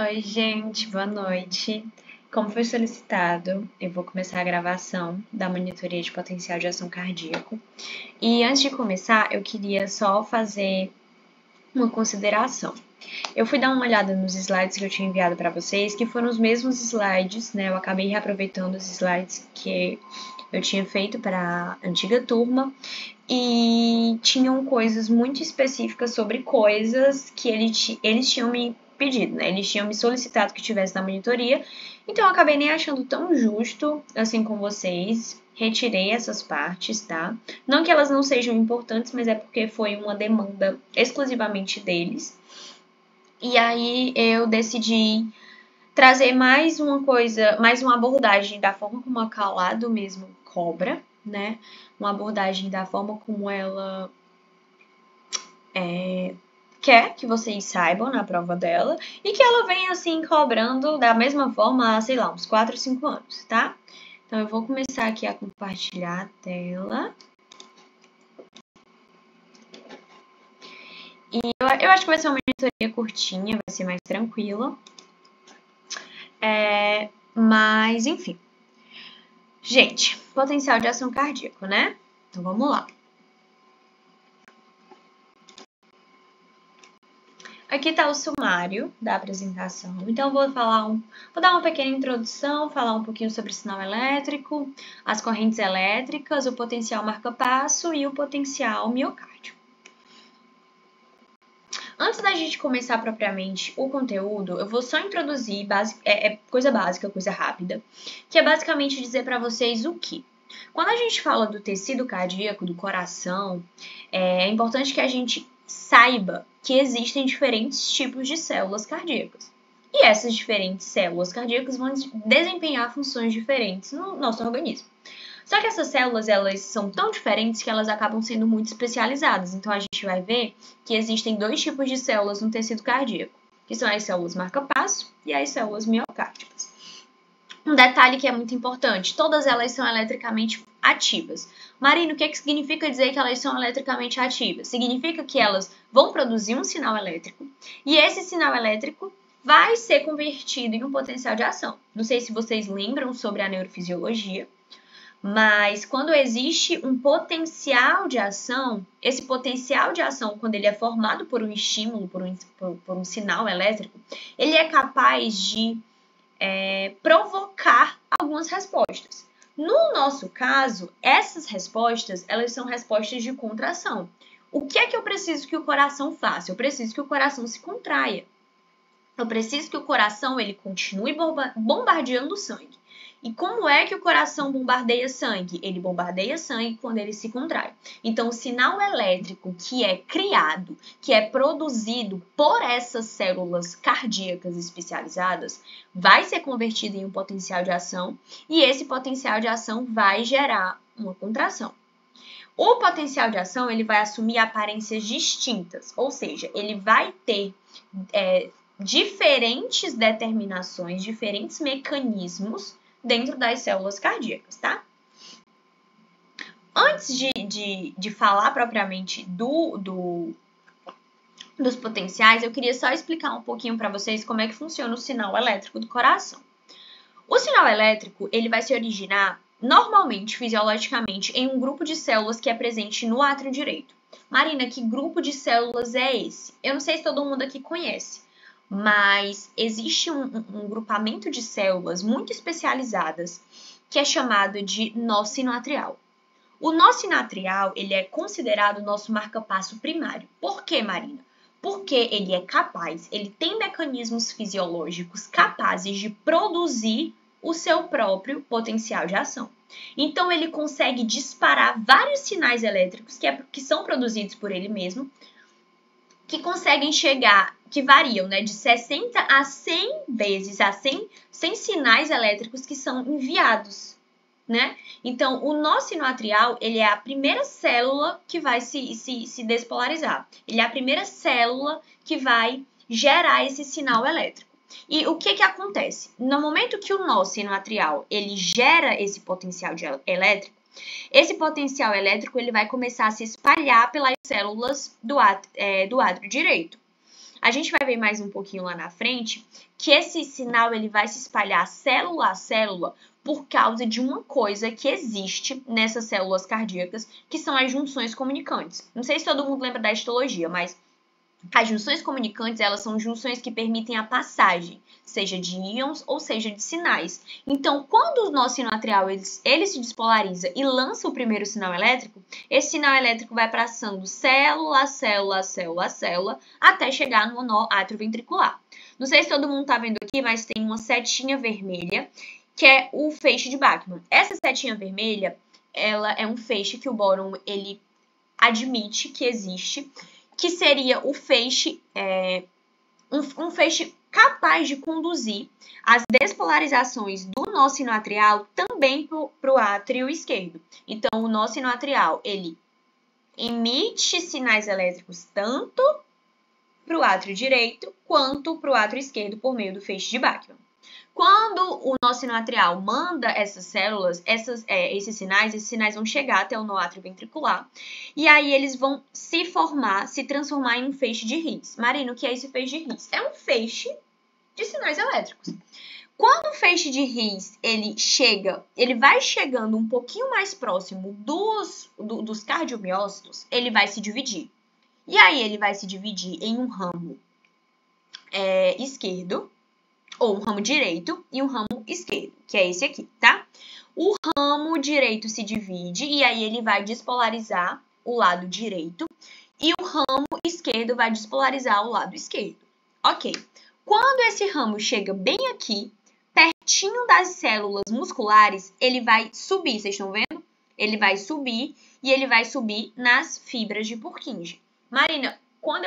Oi, gente, boa noite. Como foi solicitado, eu vou começar a gravação da monitoria de potencial de ação cardíaco. E antes de começar, eu queria só fazer uma consideração. Eu fui dar uma olhada nos slides que eu tinha enviado para vocês, que foram os mesmos slides, né? Eu acabei reaproveitando os slides que eu tinha feito para a antiga turma e tinham coisas muito específicas sobre coisas que eles tinham me pedido, né? Eles tinham me solicitado que tivesse na monitoria, então eu acabei nem achando tão justo assim com vocês. Retirei essas partes, tá? Não que elas não sejam importantes, mas é porque foi uma demanda exclusivamente deles. E aí eu decidi trazer mais uma coisa, mais uma abordagem da forma como a Calado mesmo cobra, né? Uma abordagem da forma como ela quer que vocês saibam na prova dela e que ela vem assim cobrando da mesma forma há, sei lá, uns 4 ou 5 anos, tá? Então eu vou começar aqui a compartilhar a tela. E eu acho que vai ser uma monitoria curtinha, vai ser mais tranquila. Mas, enfim. Gente, potencial de ação cardíaco, né? Então vamos lá. Aqui está o sumário da apresentação. Então, vou dar uma pequena introdução, falar um pouquinho sobre o sinal elétrico, as correntes elétricas, o potencial marca-passo e o potencial miocárdio. Antes da gente começar propriamente o conteúdo, eu vou só introduzir coisa básica, coisa rápida, que é basicamente dizer para vocês o que. Quando a gente fala do tecido cardíaco, do coração, é importante que a gente saiba que existem diferentes tipos de células cardíacas. E essas diferentes células cardíacas vão desempenhar funções diferentes no nosso organismo. Só que essas células, elas são tão diferentes que elas acabam sendo muito especializadas. Então, a gente vai ver que existem dois tipos de células no tecido cardíaco, que são as células marca-passo e as células miocárdicas. Um detalhe que é muito importante, todas elas são eletricamente ativas. Marina, o que significa dizer que elas são eletricamente ativas? Significa que elas vão produzir um sinal elétrico e esse sinal elétrico vai ser convertido em um potencial de ação. Não sei se vocês lembram sobre a neurofisiologia, mas quando existe um potencial de ação, esse potencial de ação, quando ele é formado por um estímulo, por um sinal elétrico, ele é capaz de provocar algumas respostas. No nosso caso, essas respostas, elas são respostas de contração. O que é que eu preciso que o coração faça? Eu preciso que o coração se contraia. Eu preciso que o coração ele continue bombardeando o sangue. E como é que o coração bombardeia sangue? Ele bombardeia sangue quando ele se contrai. Então, o sinal elétrico que é criado, que é produzido por essas células cardíacas especializadas, vai ser convertido em um potencial de ação e esse potencial de ação vai gerar uma contração. O potencial de ação ele vai assumir aparências distintas, ou seja, ele vai ter diferentes determinações, diferentes mecanismos dentro das células cardíacas, tá? Antes de falar propriamente dos potenciais, eu queria só explicar um pouquinho para vocês como é que funciona o sinal elétrico do coração. O sinal elétrico, ele vai se originar normalmente, fisiologicamente, em um grupo de células que é presente no átrio direito. Marina, que grupo de células é esse? Eu não sei se todo mundo aqui conhece, mas existe um grupamento de células muito especializadas que é chamado de nó sinoatrial. O nó sinoatrial, ele é considerado o nosso marca-passo primário. Por quê, Marina? Porque ele é capaz, ele tem mecanismos fisiológicos capazes de produzir o seu próprio potencial de ação. Então, ele consegue disparar vários sinais elétricos que são produzidos por ele mesmo, que conseguem chegar, que variam, né, de 60 a 100 vezes, a 100 sinais elétricos que são enviados, né? Então, o nó sinoatrial, ele é a primeira célula que vai se despolarizar. Ele é a primeira célula que vai gerar esse sinal elétrico. E o que acontece? No momento que o nó sinoatrial, ele gera esse potencial elétrico, esse potencial elétrico ele vai começar a se espalhar pelas células do átrio direito. A gente vai ver mais um pouquinho lá na frente que esse sinal ele vai se espalhar célula a célula por causa de uma coisa que existe nessas células cardíacas, que são as junções comunicantes. Não sei se todo mundo lembra da histologia, mas as junções comunicantes, elas são junções que permitem a passagem, seja de íons ou seja de sinais. Então, quando o nó sinoatrial ele se despolariza e lança o primeiro sinal elétrico, esse sinal elétrico vai passando célula a célula a célula a célula até chegar no nó atrioventricular. Não sei se todo mundo está vendo aqui, mas tem uma setinha vermelha, que é o feixe de Bachmann. Essa setinha vermelha, ela é um feixe que o bóron ele admite que existe, que seria o feixe, um feixe capaz de conduzir as despolarizações do nó sinoatrial também para o átrio esquerdo. Então, o nó sinoatrial, ele emite sinais elétricos tanto para o átrio direito quanto para o átrio esquerdo por meio do feixe de Bachmann. Quando o nó sinoatrial manda essas células, esses sinais vão chegar até o nó atrioventricular e aí eles vão se transformar em um feixe de Higgs. Marina, o que é esse feixe de Higgs? É um feixe de sinais elétricos. Quando o feixe de Higgs ele vai chegando um pouquinho mais próximo dos cardiomiócitos, ele vai se dividir. E aí ele vai se dividir em um ramo esquerdo, ou um ramo direito e um ramo esquerdo, que é esse aqui, tá? O ramo direito se divide e aí ele vai despolarizar o lado direito e o ramo esquerdo vai despolarizar o lado esquerdo. Ok. Quando esse ramo chega bem aqui, pertinho das células musculares, ele vai subir, vocês estão vendo? Ele vai subir e ele vai subir nas fibras de Purkinje. Marina, quando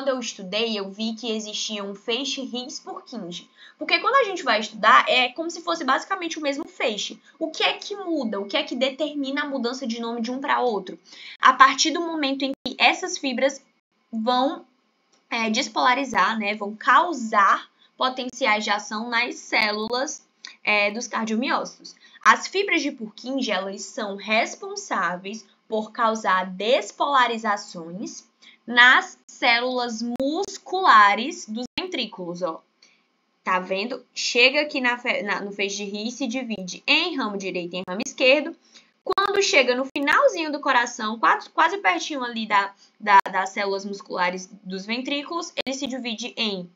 eu estudei, eu vi que existia um feixe Higgs-Purkinje. Porque quando a gente vai estudar, é como se fosse basicamente o mesmo feixe. O que é que muda? O que é que determina a mudança de nome de um para outro? A partir do momento em que essas fibras vão despolarizar, né? Vão causar potenciais de ação nas células dos cardiomiócitos. As fibras de Purkinje, elas são responsáveis por causar despolarizações nas células musculares dos ventrículos, ó. Tá vendo? Chega aqui no feixe de Higgs, se divide em ramo direito e em ramo esquerdo. Quando chega no finalzinho do coração, quase pertinho ali das células musculares dos ventrículos, ele se divide em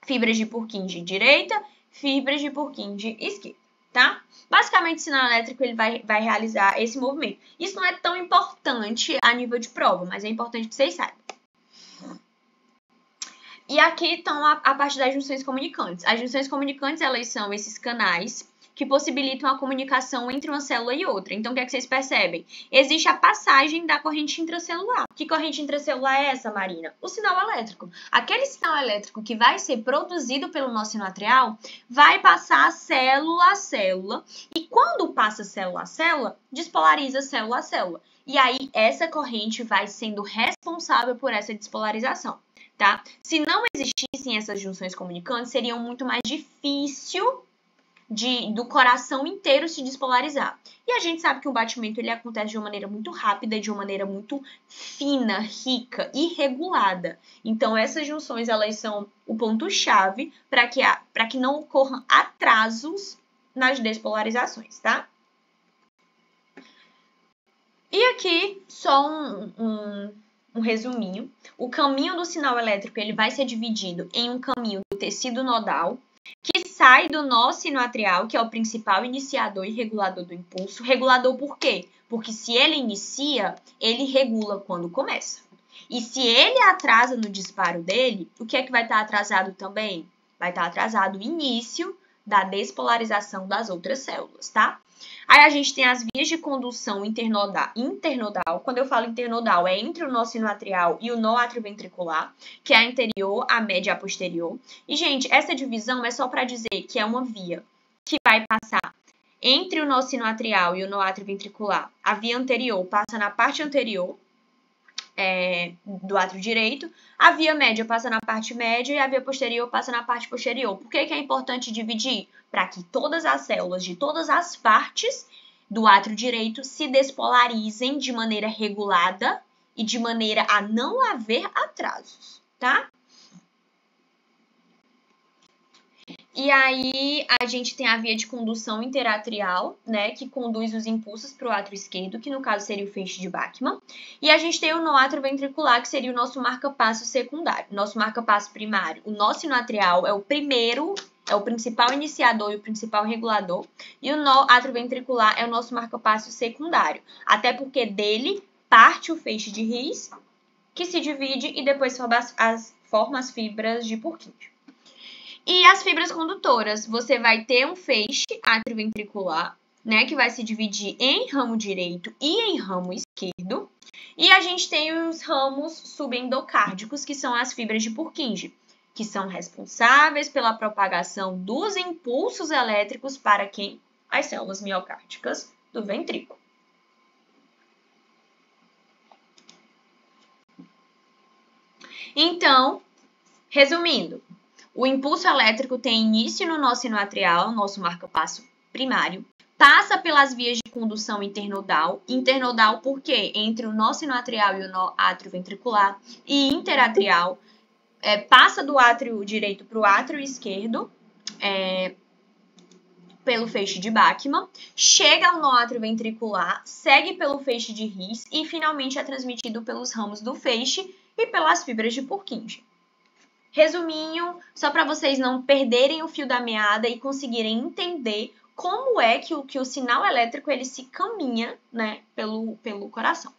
fibras de Purkinje direita, fibras de Purkinje esquerda, tá? Basicamente, o sinal elétrico ele vai realizar esse movimento. Isso não é tão importante a nível de prova, mas é importante que vocês saibam. E aqui estão a parte das junções comunicantes. As junções comunicantes, elas são esses canais que possibilitam a comunicação entre uma célula e outra. Então, o que é que vocês percebem? Existe a passagem da corrente intracelular. Que corrente intracelular é essa, Marina? O sinal elétrico. Aquele sinal elétrico que vai ser produzido pelo nó sinoatrial vai passar célula a célula. E quando passa célula a célula, despolariza célula a célula. E aí, essa corrente vai sendo responsável por essa despolarização. Tá? Se não existissem essas junções comunicantes, seria muito mais difícil do coração inteiro se despolarizar. E a gente sabe que o batimento ele acontece de uma maneira muito rápida, de uma maneira muito fina, rica e regulada. Então, essas junções elas são o ponto-chave para que não ocorram atrasos nas despolarizações, tá? E aqui, só um resuminho. O caminho do sinal elétrico ele vai ser dividido em um caminho do tecido nodal, que sai do nó sinoatrial, que é o principal iniciador e regulador do impulso. Regulador por quê? Porque se ele inicia, ele regula quando começa. E se ele atrasa no disparo dele, o que é que vai estar atrasado também? Vai estar atrasado o início da despolarização das outras células, tá? Aí a gente tem as vias de condução internodal. Quando eu falo internodal, é entre o nó sinoatrial e o nó atrioventricular, que é a anterior, a média e a posterior. E, gente, essa divisão é só para dizer que é uma via que vai passar entre o nó sinoatrial e o nó atrioventricular. A via anterior passa na parte anterior do átrio direito, a via média passa na parte média e a via posterior passa na parte posterior. Por que é importante dividir? Para que todas as células de todas as partes do átrio direito se despolarizem de maneira regulada e de maneira a não haver atrasos, tá? E aí, a gente tem a via de condução interatrial, né, que conduz os impulsos para o átrio esquerdo, que no caso seria o feixe de Bachmann. E a gente tem o nó atrioventricular, que seria o nosso marca-passo secundário. Nosso marca-passo primário, o nó sinoatrial, é o primeiro, é o principal iniciador e o principal regulador. E o nó atrioventricular é o nosso marca-passo secundário. Até porque dele parte o feixe de His, que se divide e depois forma as fibras de Purkinje. E as fibras condutoras, você vai ter um feixe atrioventricular, né, que vai se dividir em ramo direito e em ramo esquerdo. E a gente tem os ramos subendocárdicos, que são as fibras de Purkinje, que são responsáveis pela propagação dos impulsos elétricos para quem? As células miocárdicas do ventrículo. Então, resumindo, o impulso elétrico tem início no nó sinoatrial, nosso marca-passo primário, passa pelas vias de condução internodal. Internodal por quê? Entre o nó sinoatrial e o nó atrioventricular. E interatrial, passa do átrio direito para o átrio esquerdo, pelo feixe de Bachmann, chega ao nó atrioventricular, segue pelo feixe de His e finalmente é transmitido pelos ramos do feixe e pelas fibras de Purkinje. Resuminho, só para vocês não perderem o fio da meada e conseguirem entender como é que o sinal elétrico ele se caminha, né, pelo coração.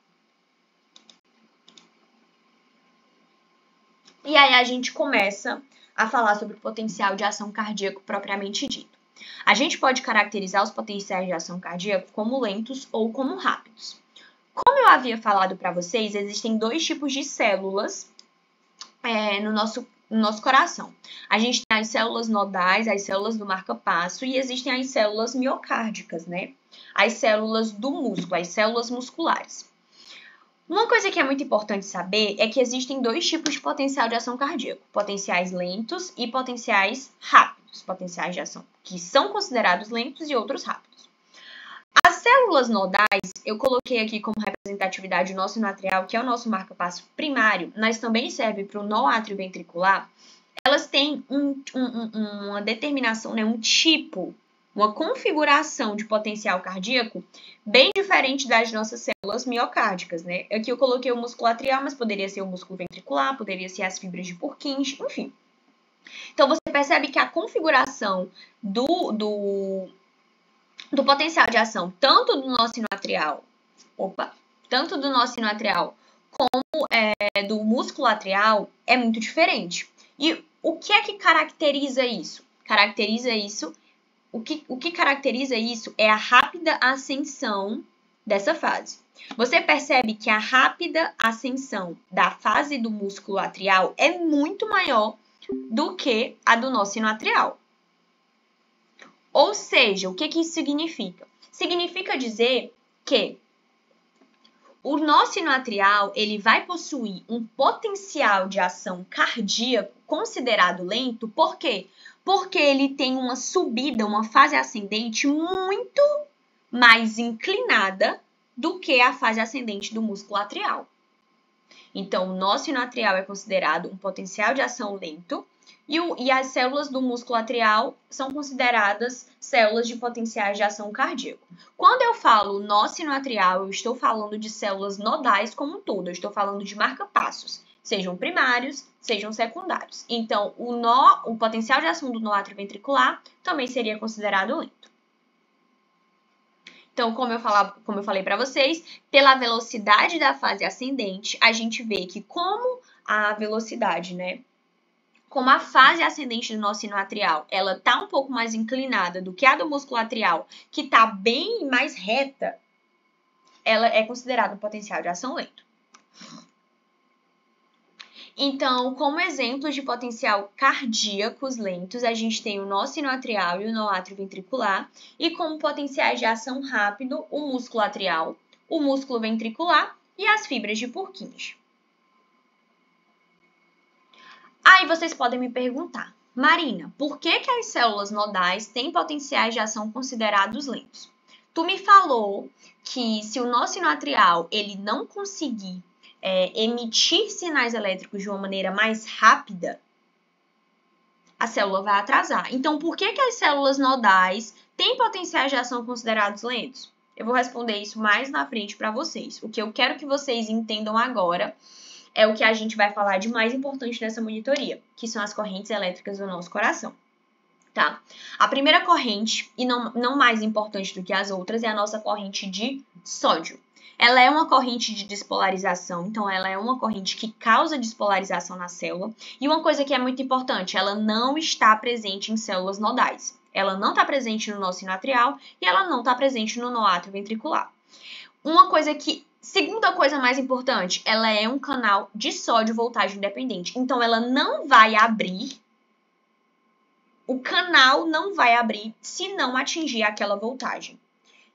E aí a gente começa a falar sobre o potencial de ação cardíaco propriamente dito. A gente pode caracterizar os potenciais de ação cardíaco como lentos ou como rápidos. Como eu havia falado para vocês, existem dois tipos de células no nosso coração. A gente tem as células nodais, as células do marca-passo, e existem as células miocárdicas, né? As células do músculo, as células musculares. Uma coisa que é muito importante saber é que existem dois tipos de potencial de ação cardíaco, potenciais lentos e potenciais rápidos, potenciais de ação que são considerados lentos e outros rápidos. As células nodais, eu coloquei aqui como representatividade o nó sinoatrial, que é o nosso marca-passo primário, mas também serve para o nó atrioventricular. Elas têm uma determinação, né, um tipo, uma configuração de potencial cardíaco bem diferente das nossas células miocárdicas, né? Aqui eu coloquei o músculo atrial, mas poderia ser o músculo ventricular, poderia ser as fibras de Purkinje, enfim. Então, você percebe que a configuração do potencial de ação, tanto do nó sinoatrial, como do músculo atrial, é muito diferente. E o que é que caracteriza isso? O que caracteriza isso é a rápida ascensão dessa fase. Você percebe que a rápida ascensão da fase do músculo atrial é muito maior do que a do nó sinoatrial. Ou seja, o que isso significa? Significa dizer que o nó sinoatrial ele vai possuir um potencial de ação cardíaco considerado lento, por quê? Porque ele tem uma subida, uma fase ascendente muito mais inclinada do que a fase ascendente do músculo atrial. Então, o nó sinoatrial é considerado um potencial de ação lento e as células do músculo atrial são consideradas células de potenciais de ação cardíaco. Quando eu falo nó sinoatrial, eu estou falando de células nodais como um todo, eu estou falando de marca-passos, sejam primários, sejam secundários. Então, o potencial de ação do nó atrioventricular também seria considerado lento. Então, como eu falei para vocês, pela velocidade da fase ascendente, a gente vê que como a velocidade, né? Como a fase ascendente do nó sinoatrial, ela tá um pouco mais inclinada do que a do músculo atrial, que tá bem mais reta, ela é considerada um potencial de ação lento. Então, como exemplos de potencial cardíacos lentos, a gente tem o nó sinoatrial e o nó atrioventricular, e como potenciais de ação rápido, o músculo atrial, o músculo ventricular e as fibras de Purkinje. Aí vocês podem me perguntar, Marina, por que as células nodais têm potenciais de ação considerados lentos? Tu me falou que se o nó sinoatrial ele não conseguir emitir sinais elétricos de uma maneira mais rápida, a célula vai atrasar. Então, por que as células nodais têm potenciais de ação considerados lentos? Eu vou responder isso mais na frente para vocês. O que eu quero que vocês entendam agora é o que a gente vai falar de mais importante nessa monitoria, que são as correntes elétricas do nosso coração. Tá? A primeira corrente, e não mais importante do que as outras, é a nossa corrente de sódio. Ela é uma corrente de despolarização, então ela é uma corrente que causa despolarização na célula. E uma coisa que é muito importante, ela não está presente em células nodais. Ela não está presente no nó sinoatrial e ela não está presente no nó atrioventricular. Segunda coisa mais importante, ela é um canal de sódio voltagem independente. Então ela não vai abrir, o canal não vai abrir se não atingir aquela voltagem.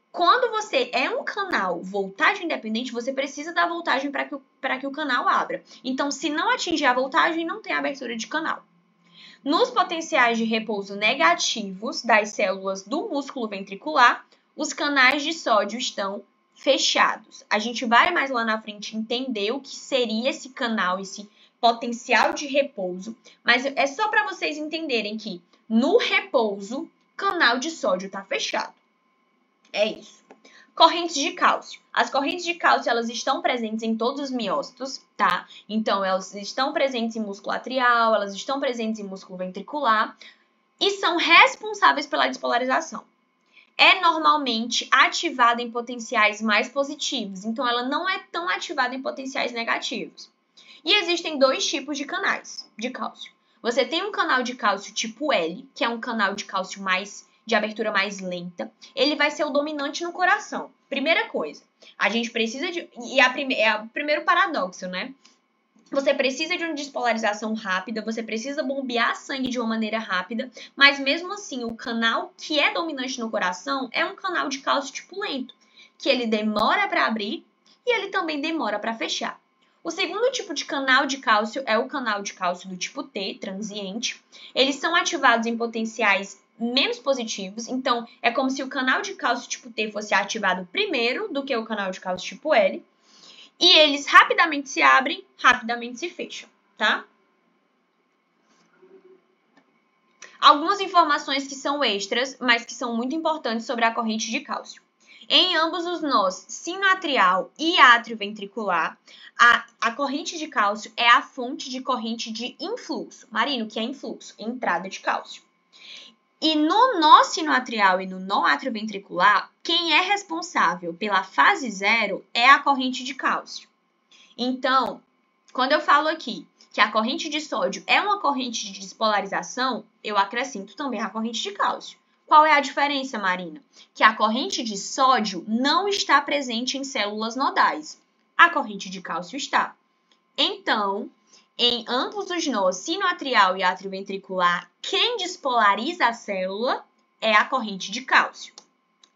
Quando você é um canal voltagem independente, você precisa da voltagem para que o canal abra. Então, se não atingir a voltagem, não tem abertura de canal. Nos potenciais de repouso negativos das células do músculo ventricular, os canais de sódio estão fechados. A gente vai mais lá na frente entender o que seria esse canal, esse potencial de repouso, mas é só para vocês entenderem que no repouso, canal de sódio está fechado. É isso. Correntes de cálcio. As correntes de cálcio, elas estão presentes em todos os miócitos, tá? Então, elas estão presentes em músculo atrial, elas estão presentes em músculo ventricular e são responsáveis pela despolarização. É normalmente ativada em potenciais mais positivos, então ela não é tão ativada em potenciais negativos. E existem dois tipos de canais de cálcio. Você tem um canal de cálcio tipo L, que é um canal de cálcio de abertura mais lenta. Ele vai ser o dominante no coração. Primeira coisa, a gente precisa de... E é o primeiro paradoxo, né? Você precisa de uma despolarização rápida, você precisa bombear sangue de uma maneira rápida, mas mesmo assim, o canal que é dominante no coração é um canal de cálcio tipo lento, que ele demora para abrir e ele também demora para fechar. O segundo tipo de canal de cálcio é o canal de cálcio do tipo T, transiente. Eles são ativados em potenciais menos positivos, então é como se o canal de cálcio tipo T fosse ativado primeiro do que o canal de cálcio tipo L. E eles rapidamente se abrem, rapidamente se fecham, tá? Algumas informações que são extras, mas que são muito importantes sobre a corrente de cálcio. Em ambos os nós sinoatrial e atrioventricular, a corrente de cálcio é a fonte de corrente de influxo. Marino, o que é influxo? Entrada de cálcio. E no nó sinoatrial e no nó atrioventricular, quem é responsável pela fase zero é a corrente de cálcio. Então, quando eu falo aqui que a corrente de sódio é uma corrente de despolarização, eu acrescento também a corrente de cálcio. Qual é a diferença, Marina? Que a corrente de sódio não está presente em células nodais. A corrente de cálcio está. Então, em ambos os nós sinoatrial e atrioventricular, quem despolariza a célula é a corrente de cálcio.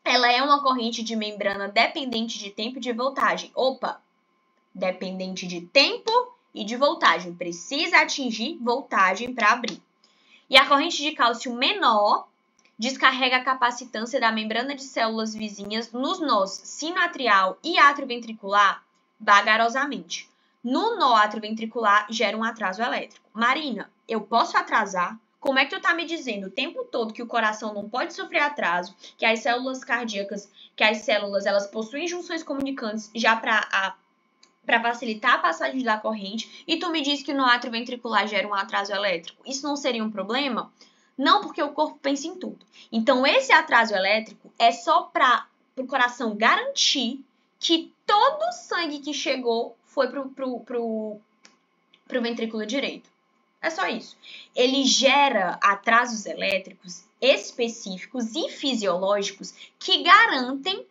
Ela é uma corrente de membrana dependente de tempo e de voltagem. Opa! Dependente de tempo e de voltagem. Precisa atingir voltagem para abrir. E a corrente de cálcio menor descarrega a capacitância da membrana de células vizinhas nos nós sinoatrial e atrioventricular vagarosamente. No nó atrioventricular, gera um atraso elétrico. Marina, eu posso atrasar? Como é que tu tá me dizendo o tempo todo que o coração não pode sofrer atraso, que as células cardíacas, elas possuem junções comunicantes já para facilitar a passagem da corrente, e tu me diz que no atrioventricular gera um atraso elétrico? Isso não seria um problema? Não, porque o corpo pensa em tudo. Então, esse atraso elétrico é só para o coração garantir que todo o sangue que chegou foi pro ventrículo direito. É só isso. Ele gera atrasos elétricos específicos e fisiológicos que garantem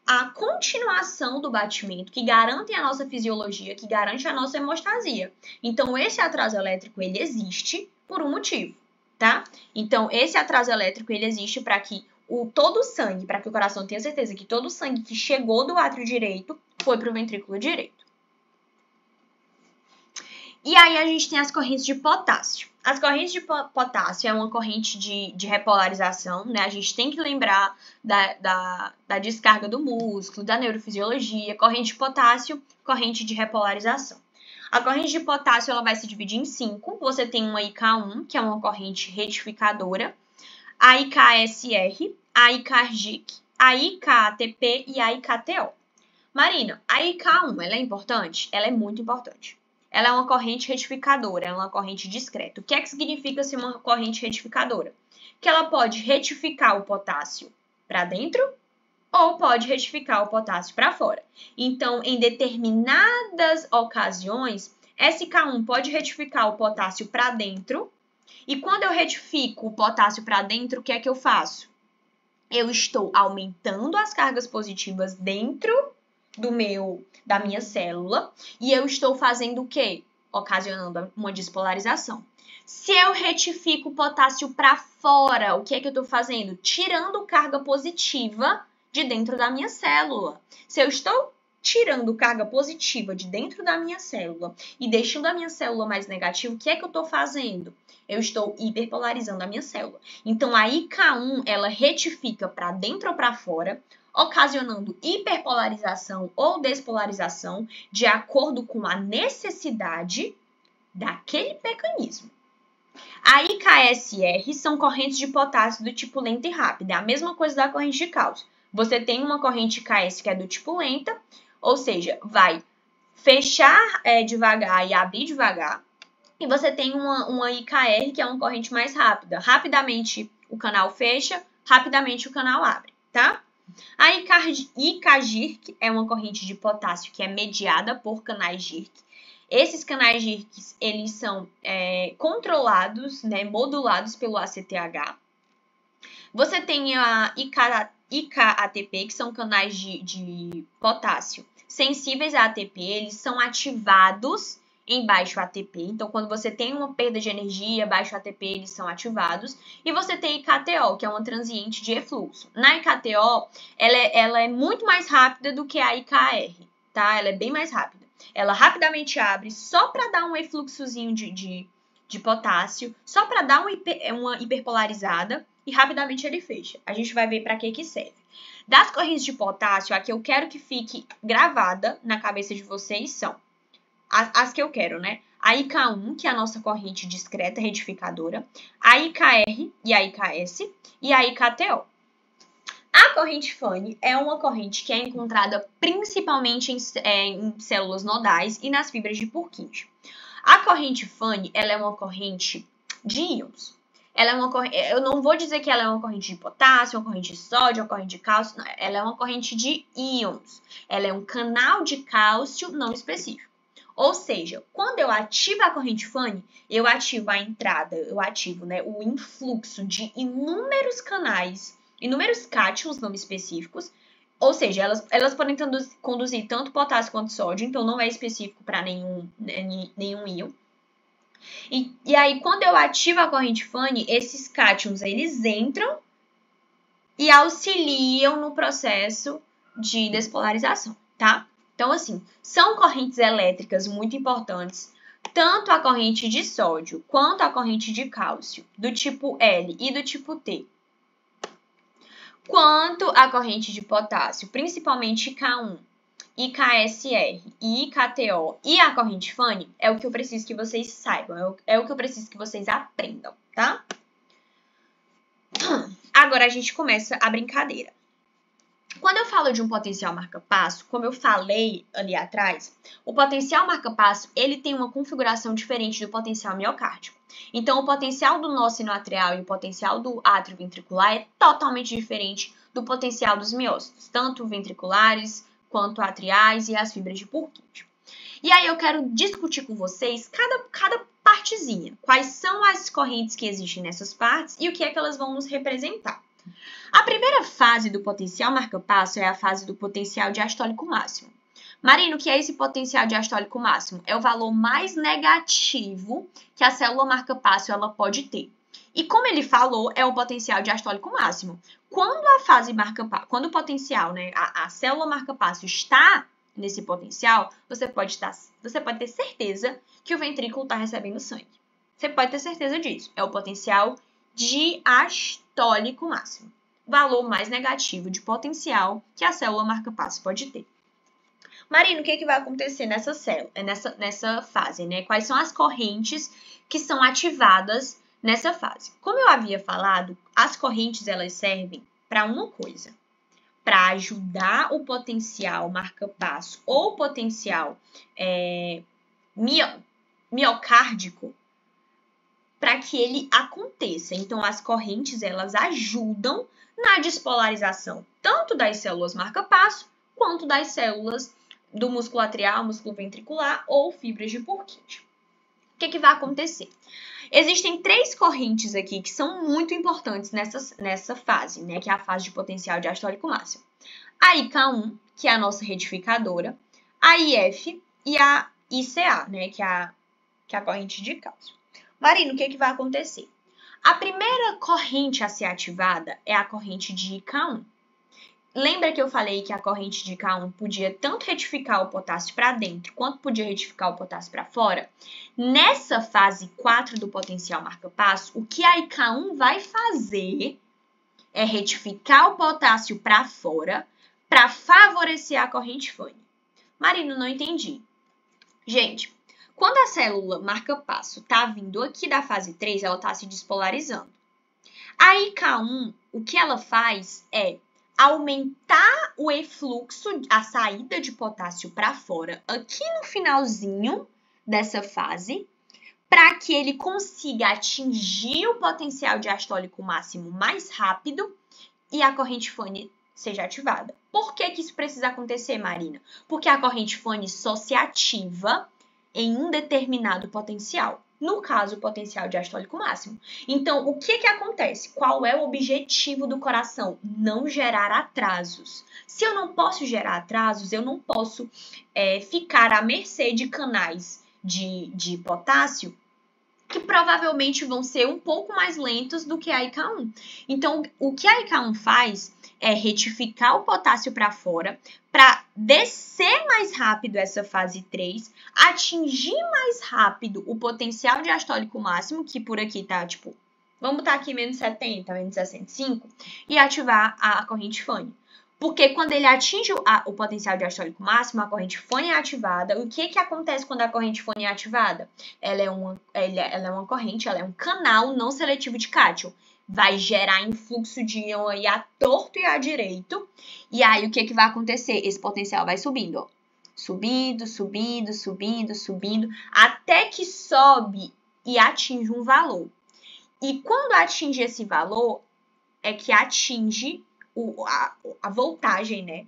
a continuação do batimento, que garantem a nossa fisiologia, que garante a nossa hemostasia. Então, esse atraso elétrico, ele existe por um motivo, tá? Então, esse atraso elétrico, ele existe para que todo o sangue, para que o coração tenha certeza que todo o sangue que chegou do átrio direito foi para o ventrículo direito. E aí a gente tem as correntes de potássio. As correntes de potássio é uma corrente de repolarização, né? A gente tem que lembrar da descarga do músculo, da neurofisiologia, corrente de potássio, corrente de repolarização. A corrente de potássio ela vai se dividir em 5. Você tem uma IK1, que é uma corrente retificadora, a IKSR, a IKGIC, a IKATP e a IKTO. Marina, a IK1, ela é importante? Ela é muito importante. Ela é uma corrente retificadora, ela é uma corrente discreta. O que é que significa ser uma corrente retificadora? Que ela pode retificar o potássio para dentro ou pode retificar o potássio para fora. Então, em determinadas ocasiões, SK1 pode retificar o potássio para dentro. E quando eu retifico o potássio para dentro, o que é que eu faço? Eu estou aumentando as cargas positivas dentro da minha célula e eu estou fazendo o quê? Ocasionando uma despolarização. Se eu retifico o potássio para fora, o que é que eu estou fazendo? Tirando carga positiva de dentro da minha célula. Se eu estou tirando carga positiva de dentro da minha célula e deixando a minha célula mais negativa, o que é que eu estou fazendo? Eu estou hiperpolarizando a minha célula. Então, a IK1, ela retifica para dentro ou para fora, ocasionando hiperpolarização ou despolarização de acordo com a necessidade daquele mecanismo. A IKSR são correntes de potássio do tipo lenta e rápida, é a mesma coisa da corrente de cálcio. Você tem uma corrente IKS que é do tipo lenta, ou seja, vai fechar devagar e abrir devagar. E você tem uma IKR, que é uma corrente mais rápida. Rapidamente o canal fecha, rapidamente o canal abre, tá? A IKGIRC é uma corrente de potássio que é mediada por canais GIRC. Esses canais GIRC, eles são controlados, né, modulados pelo ACTH. Você tem a IKATP, que são canais de potássio sensíveis a ATP, eles são ativados em baixo ATP. Então, quando você tem uma perda de energia, baixo ATP, eles são ativados. E você tem IKTO, que é uma transiente de efluxo. Na IKTO, ela é muito mais rápida do que a IKR, tá? Ela é bem mais rápida. Ela rapidamente abre só para dar um efluxozinho de potássio, só para dar uma hiperpolarizada e rapidamente ele fecha. A gente vai ver para que serve. Das correntes de potássio, a que eu quero que fique gravada na cabeça de vocês são as que eu quero, né? A IK1, que é a nossa corrente discreta retificadora, a IKR e a IKS e a IKTO. A corrente Fanny é uma corrente que é encontrada principalmente em células nodais e nas fibras de Purkinje. A corrente Fanny, ela é uma corrente de íons. Ela é uma corrente, eu não vou dizer que ela é uma corrente de potássio, uma corrente de sódio, uma corrente de cálcio, não, ela é uma corrente de íons. Ela é um canal de cálcio não específico. Ou seja, quando eu ativo a corrente Fanny, eu ativo a entrada, eu ativo, né, o influxo de inúmeros canais, inúmeros cátions não específicos, ou seja, elas podem conduzir tanto potássio quanto sódio, então não é específico para nenhum íon. E aí, quando eu ativo a corrente Fanny, esses cátions, eles entram e auxiliam no processo de despolarização, tá? Então, assim, são correntes elétricas muito importantes, tanto a corrente de sódio quanto a corrente de cálcio, do tipo L e do tipo T, quanto a corrente de potássio, principalmente IK1, IKSR e IKTO e a corrente Fanny, é o que eu preciso que vocês saibam, é o que eu preciso que vocês aprendam, tá? Agora a gente começa a brincadeira. Quando eu falo de um potencial marca-passo, como eu falei ali atrás, o potencial marca-passo, ele tem uma configuração diferente do potencial miocárdico. Então, o potencial do nó sinoatrial e o potencial do átrio ventricular é totalmente diferente do potencial dos miócitos, tanto ventriculares quanto atriais e as fibras de Purkinje. E aí eu quero discutir com vocês cada partezinha, quais são as correntes que existem nessas partes e o que é que elas vão nos representar. A primeira fase do potencial marca-passo é a fase do potencial diastólico máximo. Marina, o que é esse potencial diastólico máximo? É o valor mais negativo que a célula marca-passo ela pode ter. E como ele falou, é o potencial diastólico máximo. Quando a fase marca-passo, quando o potencial, né, a célula marca-passo está nesse potencial, você pode ter certeza que o ventrículo está recebendo sangue. Você pode ter certeza disso. É o potencial diastólico máximo. Valor mais negativo de potencial que a célula marca-passo pode ter. Marina, o que vai acontecer nessa fase, né? Quais são as correntes que são ativadas nessa fase? Como eu havia falado, as correntes elas servem para uma coisa, para ajudar o potencial marca-passo ou potencial miocárdico para que ele aconteça. Então, as correntes elas ajudam na despolarização tanto das células marca-passo quanto das células do músculo atrial, músculo ventricular ou fibras de Purkinje. O que vai acontecer? Existem 3 correntes aqui que são muito importantes nessa fase, né? Que é a fase de potencial diastólico máximo. A IK1, que é a nossa retificadora, a IF e a ICA, né? Que é a corrente de cálcio. Marina, o que vai acontecer? A primeira corrente a ser ativada é a corrente de IK1. Lembra que eu falei que a corrente de K1 podia tanto retificar o potássio para dentro, quanto podia retificar o potássio para fora? Nessa fase 4 do potencial marca-passo, o que a IK1 vai fazer é retificar o potássio para fora para favorecer a corrente Fanny. Marina, não entendi. Gente, quando a célula marca-passo está vindo aqui da fase 3, ela está se despolarizando. A IK1, o que ela faz é aumentar o efluxo, a saída de potássio para fora, aqui no finalzinho dessa fase, para que ele consiga atingir o potencial diastólico máximo mais rápido e a corrente Fanny seja ativada. Por que isso precisa acontecer, Marina? Porque a corrente Fanny só se ativa em um determinado potencial. No caso, o potencial diastólico máximo. Então, o que acontece? Qual é o objetivo do coração? Não gerar atrasos. Se eu não posso gerar atrasos, eu não posso ficar à mercê de canais de potássio que provavelmente vão ser um pouco mais lentos do que a IK1. Então, o que a IK1 faz é retificar o potássio para fora, para descer mais rápido essa fase 3, atingir mais rápido o potencial diastólico máximo, que por aqui tá, tipo, vamos botar aqui menos 70, menos 65, e ativar a corrente Fanny. Porque quando ele atinge o potencial diastólico máximo, a corrente Fanny é ativada. O que acontece quando a corrente Fanny é ativada? Ela é uma corrente, ela é um canal não seletivo de cátion. Vai gerar influxo de íon aí à torto e à direito. E aí, o que vai acontecer? Esse potencial vai subindo, ó. Subindo, subindo, subindo, subindo, até que sobe e atinge um valor. E quando atinge esse valor, é que atinge a voltagem, né?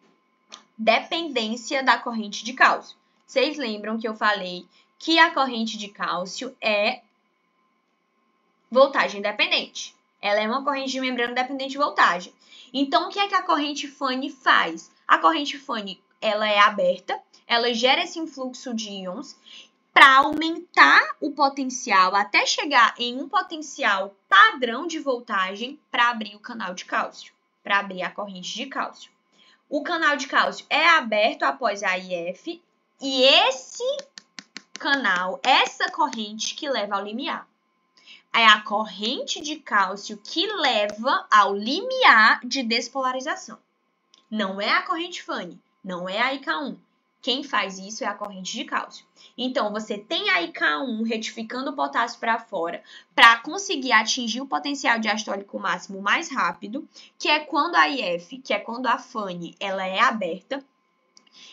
Dependência da corrente de cálcio. Vocês lembram que eu falei que a corrente de cálcio é voltagem dependente. Ela é uma corrente de membrana dependente de voltagem. Então, o que é que a corrente Fanny faz? A corrente Fanny, ela é aberta, ela gera esse influxo de íons para aumentar o potencial até chegar em um potencial padrão de voltagem para abrir o canal de cálcio, para abrir a corrente de cálcio. O canal de cálcio é aberto após a IF e esse canal, essa corrente que leva ao limiar. É a corrente de cálcio que leva ao limiar de despolarização. Não é a corrente Fanny, não é a IK1. Quem faz isso é a corrente de cálcio. Então, você tem a IK1 retificando o potássio para fora para conseguir atingir o potencial diastólico máximo mais rápido, que é quando a IF, que é quando a Fanny, ela é aberta.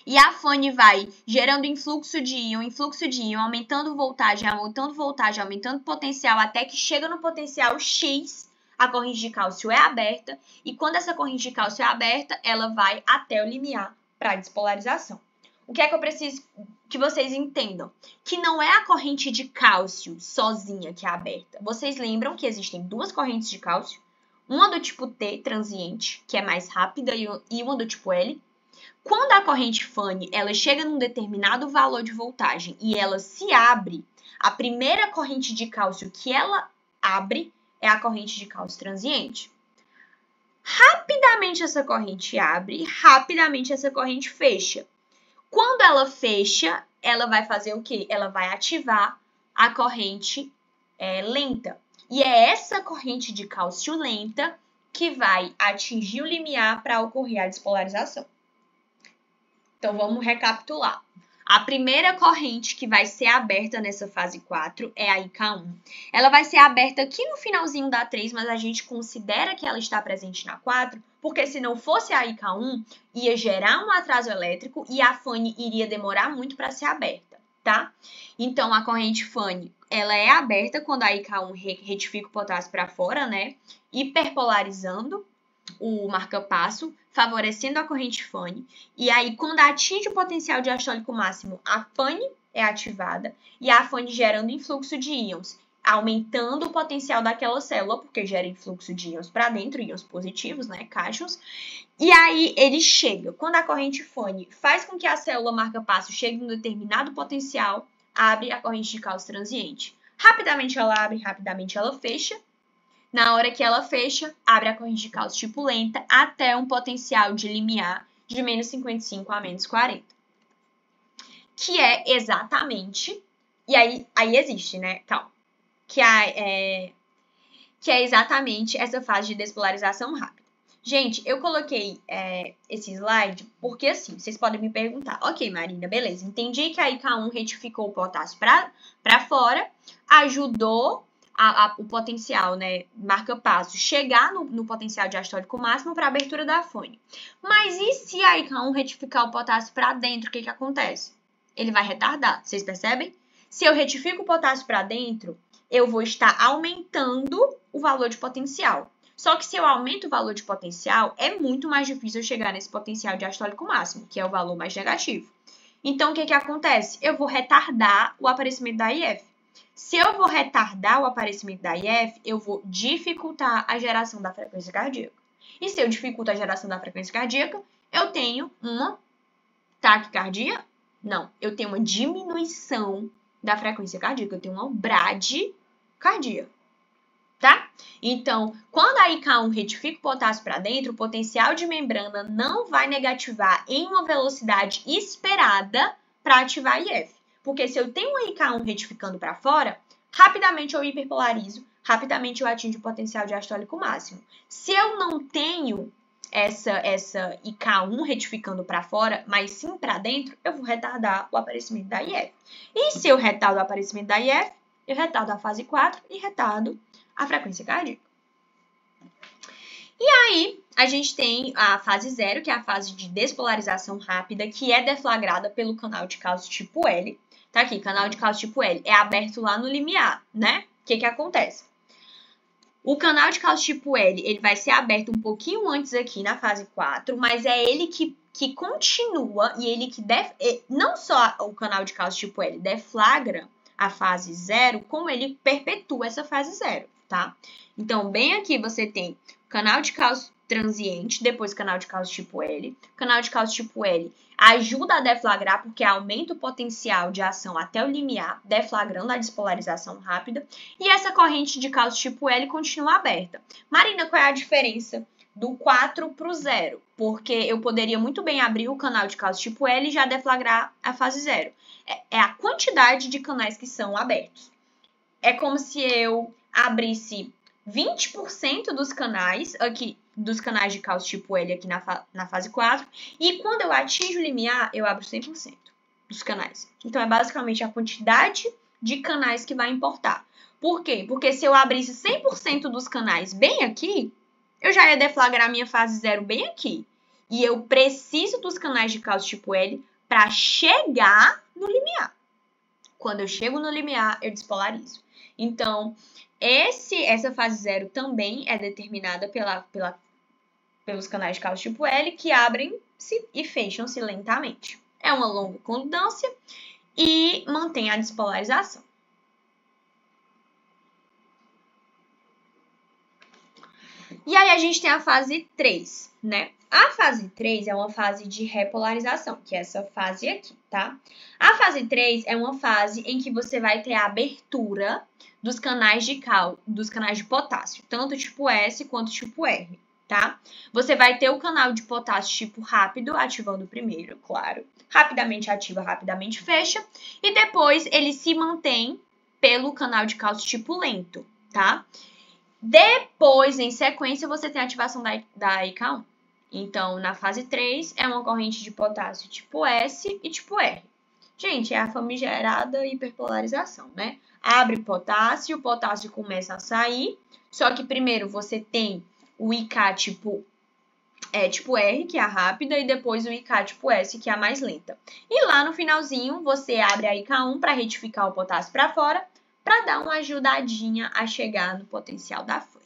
E a Fanny vai gerando influxo de íon, aumentando voltagem, aumentando potencial, até que chega no potencial X, a corrente de cálcio é aberta. E quando essa corrente de cálcio é aberta, ela vai até o limiar para a despolarização. O que é que eu preciso que vocês entendam? Que não é a corrente de cálcio sozinha que é aberta. Vocês lembram que existem 2 correntes de cálcio? Uma do tipo T, transiente, que é mais rápida, e uma do tipo L. Quando a corrente Fanny ela chega num determinado valor de voltagem e ela se abre, a primeira corrente de cálcio que ela abre é a corrente de cálcio transiente. Rapidamente essa corrente abre, rapidamente essa corrente fecha. Quando ela fecha, ela vai fazer o quê? Ela vai ativar a corrente lenta. E é essa corrente de cálcio lenta que vai atingir o limiar para ocorrer a despolarização. Então, vamos recapitular. A primeira corrente que vai ser aberta nessa fase 4 é a IK1. Ela vai ser aberta aqui no finalzinho da 3, mas a gente considera que ela está presente na 4, porque se não fosse a IK1, ia gerar um atraso elétrico e a FANE iria demorar muito para ser aberta, tá? Então, a corrente FANE, ela é aberta quando a IK1 retifica o potássio para fora, né? Hiperpolarizando o marca-passo, favorecendo a corrente FANE. E aí, quando atinge o potencial diastólico máximo, a FANE é ativada e a FANE gerando influxo de íons, aumentando o potencial daquela célula, porque gera influxo de íons para dentro, íons positivos, né, cátions. E aí, ele chega. Quando a corrente FANE faz com que a célula marca-passo chegue em um determinado potencial, abre a corrente de cálcio transiente. Rapidamente ela abre, rapidamente ela fecha. Na hora que ela fecha, abre a corrente de cálcio tipo lenta até um potencial de limiar de menos 55 a menos 40. Que é exatamente... E aí existe, né? Calma. Que é exatamente essa fase de despolarização rápida. Gente, eu coloquei esse slide porque, assim, vocês podem me perguntar. Ok, Marina, beleza. Entendi que a IK1 retificou o potássio para fora, ajudou o potencial, né, marca-passo, chegar no potencial diastólico máximo para a abertura da FANE. Mas e se a IK1 retificar o potássio para dentro, o que acontece? Ele vai retardar, vocês percebem? Se eu retifico o potássio para dentro, eu vou estar aumentando o valor de potencial. Só que se eu aumento o valor de potencial, é muito mais difícil eu chegar nesse potencial diastólico máximo, que é o valor mais negativo. Então, o que acontece? Eu vou retardar o aparecimento da IF. Se eu vou retardar o aparecimento da IF, eu vou dificultar a geração da frequência cardíaca. E se eu dificulto a geração da frequência cardíaca, eu tenho uma taquicardia? Não, eu tenho uma diminuição da frequência cardíaca, eu tenho uma bradicardia, tá? Então, quando a IK1 retifica o potássio para dentro, o potencial de membrana não vai negativar em uma velocidade esperada para ativar a IF. Porque se eu tenho uma IK1 retificando para fora, rapidamente eu hiperpolarizo, rapidamente eu atingo o potencial diastólico máximo. Se eu não tenho essa IK1 retificando para fora, mas sim para dentro, eu vou retardar o aparecimento da IF. E se eu retardo o aparecimento da IF, eu retardo a fase 4 e retardo a frequência cardíaca. E aí, a gente tem a fase 0, que é a fase de despolarização rápida, que é deflagrada pelo canal de cálcio tipo L. Tá aqui, canal de cálcio tipo L é aberto lá no limiar, né? O que acontece? O canal de cálcio tipo L, ele vai ser aberto um pouquinho antes aqui na fase 4, mas é ele que continua e ele que não só o canal de cálcio tipo L deflagra a fase 0, como ele perpetua essa fase 0, tá? Então, bem aqui você tem canal de cálcio transiente, depois canal de cálcio tipo L. Canal de cálcio tipo L ajuda a deflagrar porque aumenta o potencial de ação até o limiar, deflagrando a despolarização rápida. E essa corrente de cálcio tipo L continua aberta. Marina, qual é a diferença do 4 para o 0? Porque eu poderia muito bem abrir o canal de cálcio tipo L e já deflagrar a fase 0. É a quantidade de canais que são abertos. É como se eu abrisse 20% dos canais aqui, dos canais de cálcio tipo L aqui na fase 4, e quando eu atinjo o limiar, eu abro 100% dos canais. Então, é basicamente a quantidade de canais que vai importar. Por quê? Porque se eu abrisse 100% dos canais bem aqui, eu já ia deflagrar minha fase 0 bem aqui. E eu preciso dos canais de cálcio tipo L para chegar no limiar. Quando eu chego no limiar, eu despolarizo. Então, essa fase 0 também é determinada pelos canais de cálcio tipo L, que abrem-se e fecham-se lentamente. É uma longa condutância e mantém a despolarização. E aí a gente tem a fase 3, né? A fase 3 é uma fase de repolarização, que é essa fase aqui, tá? A fase 3 é uma fase em que você vai ter a abertura dos canais de potássio, tanto tipo S quanto tipo R, tá? Você vai ter o canal de potássio tipo rápido, ativando primeiro, claro. Rapidamente ativa, rapidamente fecha. E depois ele se mantém pelo canal de cálcio tipo lento, tá? Depois, em sequência, você tem a ativação da IK1. Então, na fase 3, é uma corrente de potássio tipo S e tipo R. Gente, é a famigerada hiperpolarização, né? Abre potássio, o potássio começa a sair, só que primeiro você tem o IK tipo R, que é a rápida, e depois o IK tipo S, que é a mais lenta. E lá no finalzinho, você abre a IK1 para retificar o potássio para fora, para dar uma ajudadinha a chegar no potencial da FANE.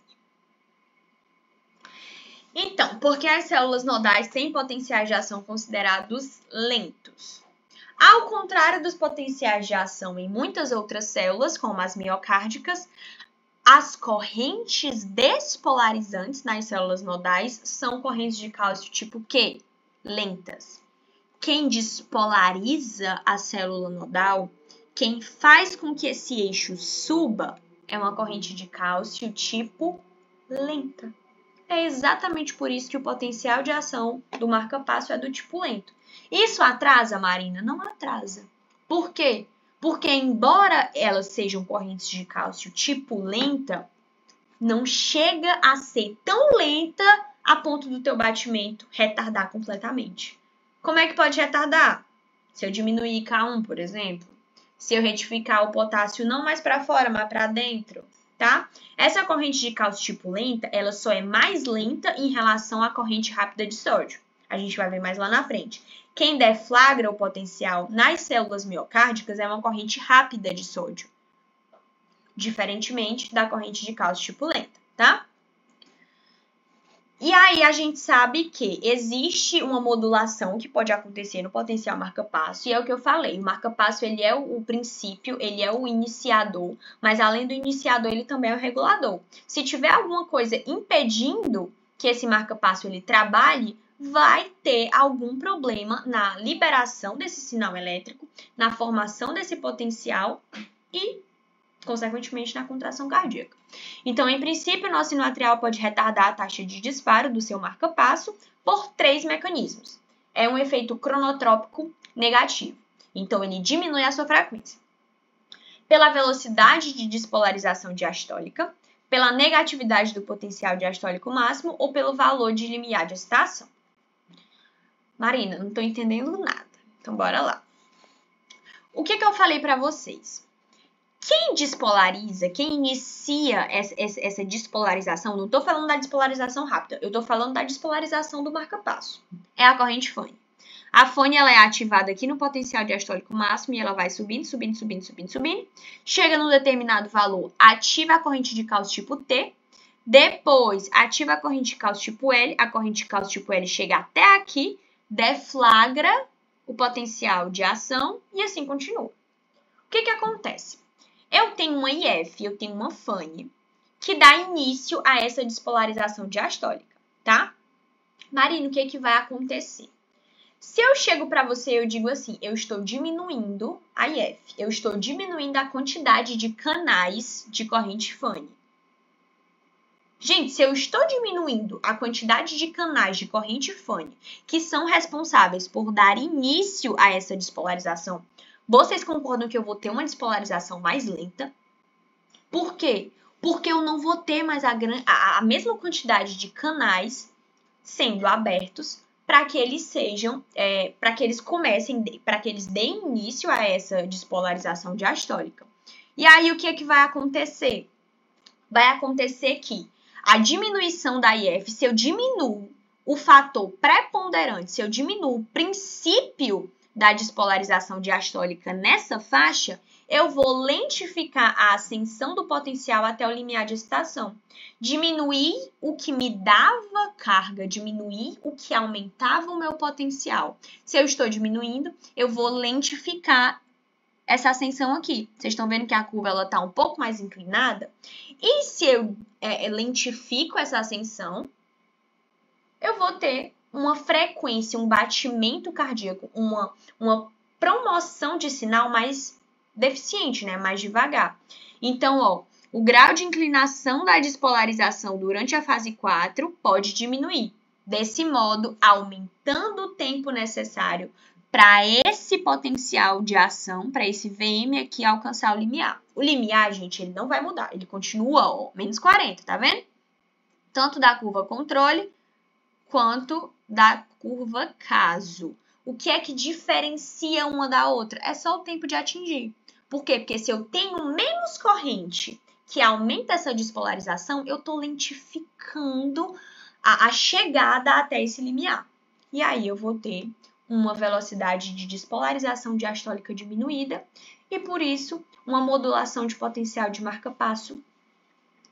Então, por que as células nodais têm potenciais de ação considerados lentos? Ao contrário dos potenciais de ação em muitas outras células, como as miocárdicas, as correntes despolarizantes nas células nodais são correntes de cálcio tipo Q, lentas. Quem despolariza a célula nodal, quem faz com que esse eixo suba, é uma corrente de cálcio tipo lenta. É exatamente por isso que o potencial de ação do marca-passo é do tipo lento. Isso atrasa, Marina? Não atrasa. Por quê? Porque, embora elas sejam correntes de cálcio tipo lenta, não chega a ser tão lenta a ponto do teu batimento retardar completamente. Como é que pode retardar? Se eu diminuir K1, por exemplo. Se eu retificar o potássio não mais para fora, mas para dentro. Tá? Essa corrente de cálcio tipo lenta, ela só é mais lenta em relação à corrente rápida de sódio. A gente vai ver mais lá na frente. Quem deflagra o potencial nas células miocárdicas é uma corrente rápida de sódio, diferentemente da corrente de cálcio tipo lenta, tá? E aí a gente sabe que existe uma modulação que pode acontecer no potencial marca-passo, e é o que eu falei, o marca-passo ele é o princípio, ele é o iniciador, mas além do iniciador, ele também é o regulador. Se tiver alguma coisa impedindo que esse marca-passo ele trabalhe, vai ter algum problema na liberação desse sinal elétrico, na formação desse potencial e, consequentemente, na contração cardíaca. Então, em princípio, o nosso sino atrial pode retardar a taxa de disparo do seu marca-passo por 3 mecanismos. É um efeito cronotrópico negativo. Então, ele diminui a sua frequência. Pela velocidade de despolarização diastólica, pela negatividade do potencial diastólico máximo ou pelo valor de limiar de excitação. Marina, não estou entendendo nada. Então, bora lá. O que eu falei para vocês? Quem despolariza, quem inicia essa despolarização, não estou falando da despolarização rápida, eu estou falando da despolarização do marca-passo, é a corrente FANE. A FANE ela é ativada aqui no potencial diastólico máximo e ela vai subindo, subindo, subindo, subindo, subindo. Chega num determinado valor, ativa a corrente de cálcio tipo T, depois ativa a corrente de cálcio tipo L, a corrente de cálcio tipo L chega até aqui, deflagra o potencial de ação e assim continua. O que acontece? Eu tenho uma IF, eu tenho uma FANE, que dá início a essa despolarização diastólica, tá? Marina, o que vai acontecer? Se eu chego para você e eu digo assim, eu estou diminuindo a IF, eu estou diminuindo a quantidade de canais de corrente FANE. Gente, se eu estou diminuindo a quantidade de canais de corrente FANE que são responsáveis por dar início a essa despolarização, vocês concordam que eu vou ter uma despolarização mais lenta? Por quê? Porque eu não vou ter mais a mesma quantidade de canais sendo abertos para que eles sejam, para que eles comecem, para que eles deem início a essa despolarização diastólica. E aí o que vai acontecer? Vai acontecer que a diminuição da IF, se eu diminuo o fator preponderante, se eu diminuo o princípio da despolarização diastólica nessa faixa, eu vou lentificar a ascensão do potencial até o limiar de excitação. Diminuir o que me dava carga, diminuir o que aumentava o meu potencial. Se eu estou diminuindo, eu vou lentificar essa ascensão aqui. Vocês estão vendo que a curva está um pouco mais inclinada? E se eu lentifico essa ascensão, eu vou ter uma frequência, um batimento cardíaco, uma promoção de sinal mais deficiente, né? Mais devagar. Então, ó, o grau de inclinação da despolarização durante a fase 4 pode diminuir. Desse modo, aumentando o tempo necessário para esse potencial de ação, para esse VM aqui alcançar o limiar. O limiar, gente, ele não vai mudar, ele continua, ó, menos 40, tá vendo? Tanto da curva controle quanto da curva caso. O que é que diferencia uma da outra? É só o tempo de atingir. Por quê? Porque se eu tenho menos corrente que aumenta essa despolarização, eu estou lentificando a chegada até esse limiar. E aí eu vou ter uma velocidade de despolarização diastólica diminuída e, por isso, uma modulação de potencial de marca-passo,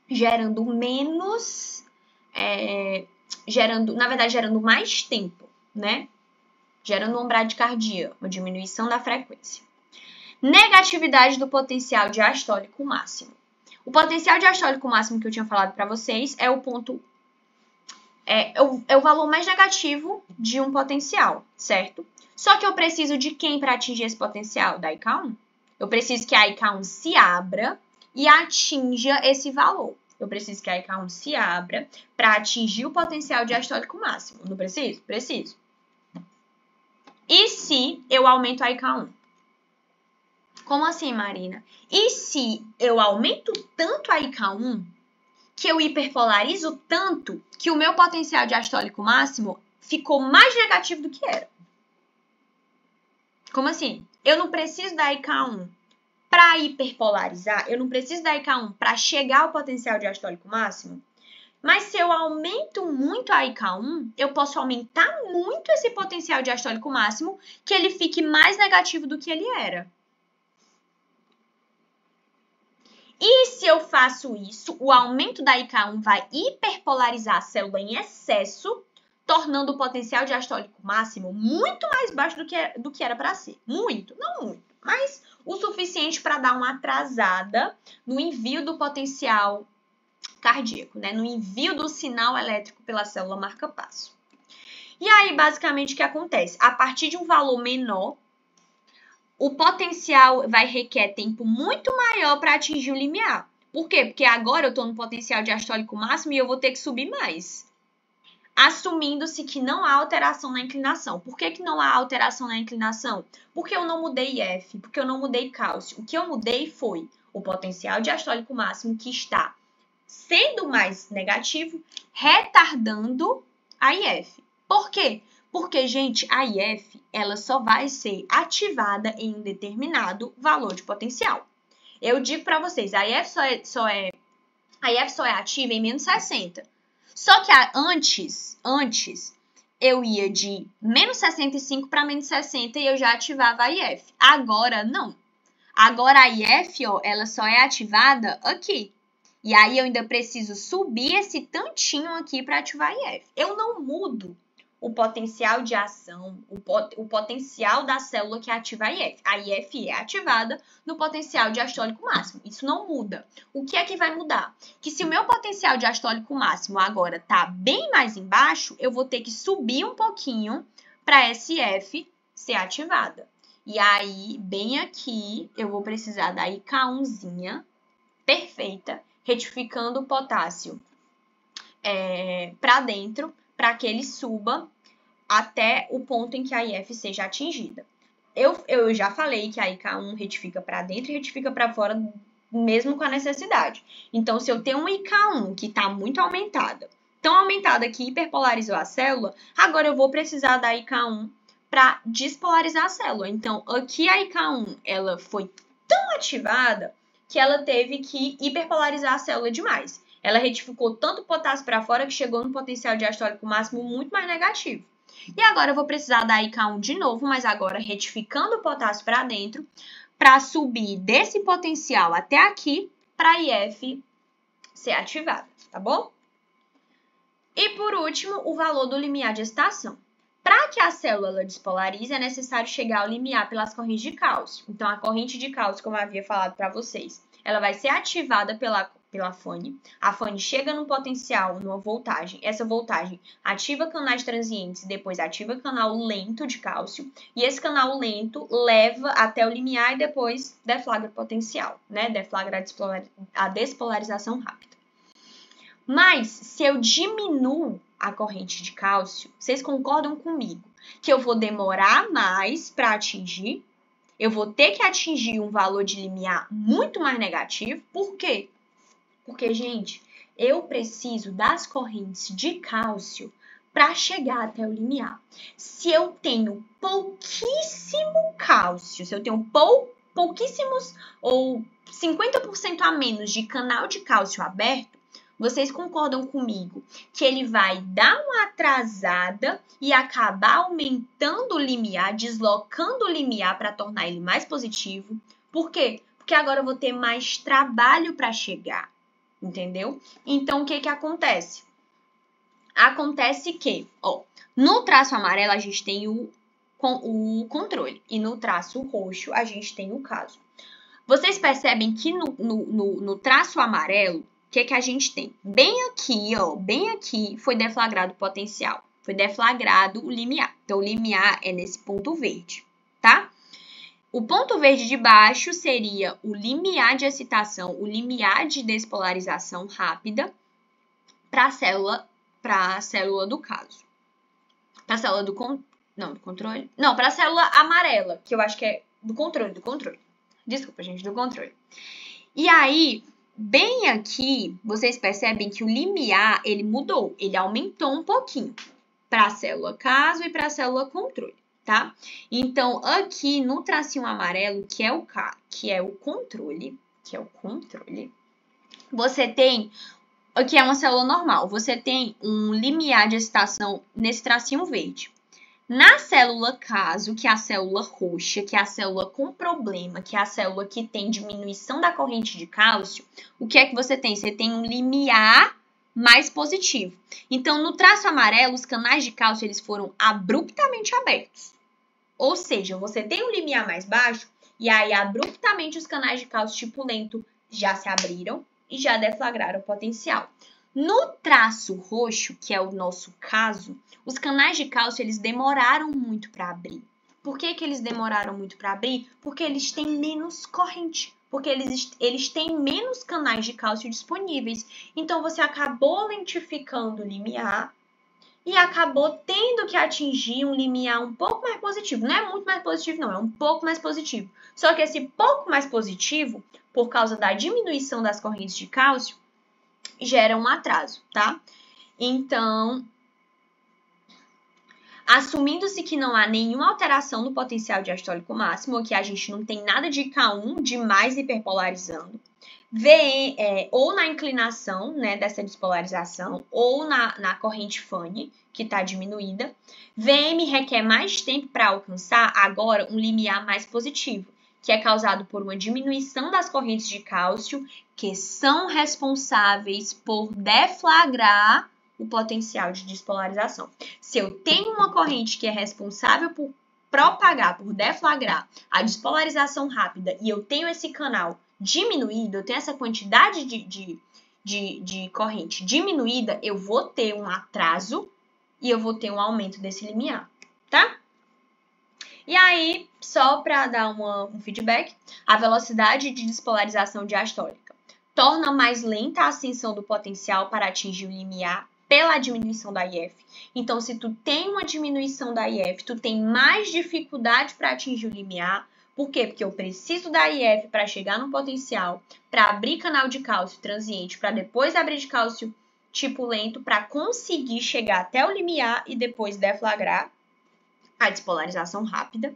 gerando menos, gerando mais tempo, né? Gerando uma bradicardia, uma diminuição da frequência. Negatividade do potencial diastólico máximo. O potencial diastólico máximo que eu tinha falado para vocês é o ponto, é o valor mais negativo de um potencial, certo? Só que eu preciso de quem para atingir esse potencial? Da IK1. Eu preciso que a IK1 se abra e atinja esse valor. Eu preciso que a IK1 se abra para atingir o potencial diastólico máximo. Não preciso? Preciso. E se eu aumento a IK1? Como assim, Marina? E se eu aumento tanto a IK1 que eu hiperpolarizo tanto que o meu potencial diastólico máximo ficou mais negativo do que era? Como assim? Eu não preciso da IK1 para hiperpolarizar, eu não preciso da IK1 para chegar ao potencial diastólico máximo, mas se eu aumento muito a IK1, eu posso aumentar muito esse potencial diastólico máximo que ele fique mais negativo do que ele era. E se eu faço isso, o aumento da IK1 vai hiperpolarizar a célula em excesso, tornando o potencial diastólico máximo muito mais baixo do que era para ser. Muito, não muito, mas o suficiente para dar uma atrasada no envio do potencial cardíaco, né? No envio do sinal elétrico pela célula marca-passo. E aí, basicamente, o que acontece? A partir de um valor menor, o potencial vai requer tempo muito maior para atingir o limiar. Por quê? Porque agora eu estou no potencial diastólico máximo e eu vou ter que subir mais. Assumindo-se que não há alteração na inclinação. Por que não há alteração na inclinação? Porque eu não mudei IF, porque eu não mudei cálcio. O que eu mudei foi o potencial diastólico máximo que está sendo mais negativo, retardando a IF. Por quê? Porque, gente, a IF ela só vai ser ativada em um determinado valor de potencial. Eu digo para vocês, a IF só é ativa em menos 60. Só que antes eu ia de menos 65 para menos 60 e eu já ativava a IF. Agora não. Agora a IF, ó, ela só é ativada aqui. E aí eu ainda preciso subir esse tantinho aqui para ativar a IF. Eu não mudo o potencial de ação, o potencial da célula que ativa a IF. A IF é ativada no potencial diastólico máximo. Isso não muda. O que é que vai mudar? Que se o meu potencial diastólico máximo agora está bem mais embaixo, eu vou ter que subir um pouquinho para essa IF ser ativada. E aí, bem aqui, eu vou precisar da IK1zinha perfeita, retificando o potássio para dentro, para que ele suba até o ponto em que a IF seja atingida. Eu já falei que a IK1 retifica para dentro e retifica para fora, mesmo com a necessidade. Então, se eu tenho uma IK1 que está muito aumentada, tão aumentada que hiperpolarizou a célula, agora eu vou precisar da IK1 para despolarizar a célula. Então, aqui a IK1 ela foi tão ativada que ela teve que hiperpolarizar a célula demais. Ela retificou tanto o potássio para fora que chegou no potencial diastólico máximo muito mais negativo. E agora eu vou precisar da IK1 de novo, mas agora retificando o potássio para dentro, para subir desse potencial até aqui, para a IF ser ativada, tá bom? E por último, o valor do limiar de excitação. Para que a célula despolarize, é necessário chegar ao limiar pelas correntes de cálcio. Então, a corrente de cálcio, como eu havia falado para vocês, ela vai ser ativada pela FANE. A FANE chega num potencial, numa voltagem. Essa voltagem ativa canais transientes e depois ativa canal lento de cálcio. E esse canal lento leva até o limiar e depois deflagra o potencial, né? Deflagra a despolarização rápida. Mas, se eu diminuo a corrente de cálcio, vocês concordam comigo que eu vou demorar mais para atingir? Eu vou ter que atingir um valor de limiar muito mais negativo. Por quê? Porque, gente, eu preciso das correntes de cálcio para chegar até o limiar. Se eu tenho pouquíssimo cálcio, se eu tenho pouquíssimos ou 50% a menos de canal de cálcio aberto, vocês concordam comigo que ele vai dar uma atrasada e acabar aumentando o limiar, deslocando o limiar para tornar ele mais positivo? Por quê? Porque agora eu vou ter mais trabalho para chegar, entendeu? Então, o que que acontece? Acontece que, no traço amarelo a gente tem o controle e no traço roxo a gente tem o caso. Vocês percebem que no traço amarelo, o que a gente tem? Bem aqui foi deflagrado o potencial, foi deflagrado o limiar. Então, o limiar é nesse ponto verde, tá? O ponto verde de baixo seria o limiar de excitação, o limiar de despolarização rápida para a célula do caso. Para a célula do controle? Não, para a célula amarela, que eu acho que é do controle. Desculpa, gente, do controle. E aí, bem aqui, vocês percebem que o limiar, ele mudou, ele aumentou um pouquinho para a célula caso e para a célula controle, tá? Então, aqui no tracinho amarelo, que é o controle, você tem, aqui é uma célula normal, você tem um limiar de excitação nesse tracinho verde. Na célula caso, que é a célula roxa, que é a célula com problema, que é a célula que tem diminuição da corrente de cálcio, o que é que você tem? Você tem um limiar mais positivo. Então, no traço amarelo, os canais de cálcio eles foram abruptamente abertos. Ou seja, você tem um limiar mais baixo e aí abruptamente os canais de cálcio tipo lento já se abriram e já deflagraram o potencial. No traço roxo, que é o nosso caso, os canais de cálcio eles demoraram muito para abrir. Por que eles demoraram muito para abrir? Porque eles têm menos corrente, porque eles têm menos canais de cálcio disponíveis. Então, você acabou lentificando o limiar e acabou tendo que atingir um limiar um pouco mais positivo. Não é muito mais positivo, não, é um pouco mais positivo. Só que esse pouco mais positivo, por causa da diminuição das correntes de cálcio, gera um atraso, tá? Então, assumindo-se que não há nenhuma alteração no potencial diastólico máximo, ou que a gente não tem nada de K1 demais hiperpolarizando, ou na inclinação, né, dessa despolarização, ou na corrente Fanny, que está diminuída, VM requer mais tempo para alcançar agora um limiar mais positivo, que é causado por uma diminuição das correntes de cálcio, que são responsáveis por deflagrar o potencial de despolarização. Se eu tenho uma corrente que é responsável por propagar, por deflagrar a despolarização rápida e eu tenho esse canal diminuído, eu tenho essa quantidade de corrente diminuída, eu vou ter um atraso e eu vou ter um aumento desse limiar, tá? E aí, só para dar um feedback, a velocidade de despolarização diastólica torna mais lenta a ascensão do potencial para atingir o limiar pela diminuição da IF. Então, se tu tem uma diminuição da IF, tu tem mais dificuldade para atingir o limiar. Por quê? Porque eu preciso da IF para chegar no potencial, para abrir canal de cálcio transiente, para depois abrir de cálcio tipo lento, para conseguir chegar até o limiar e depois deflagrar a despolarização rápida.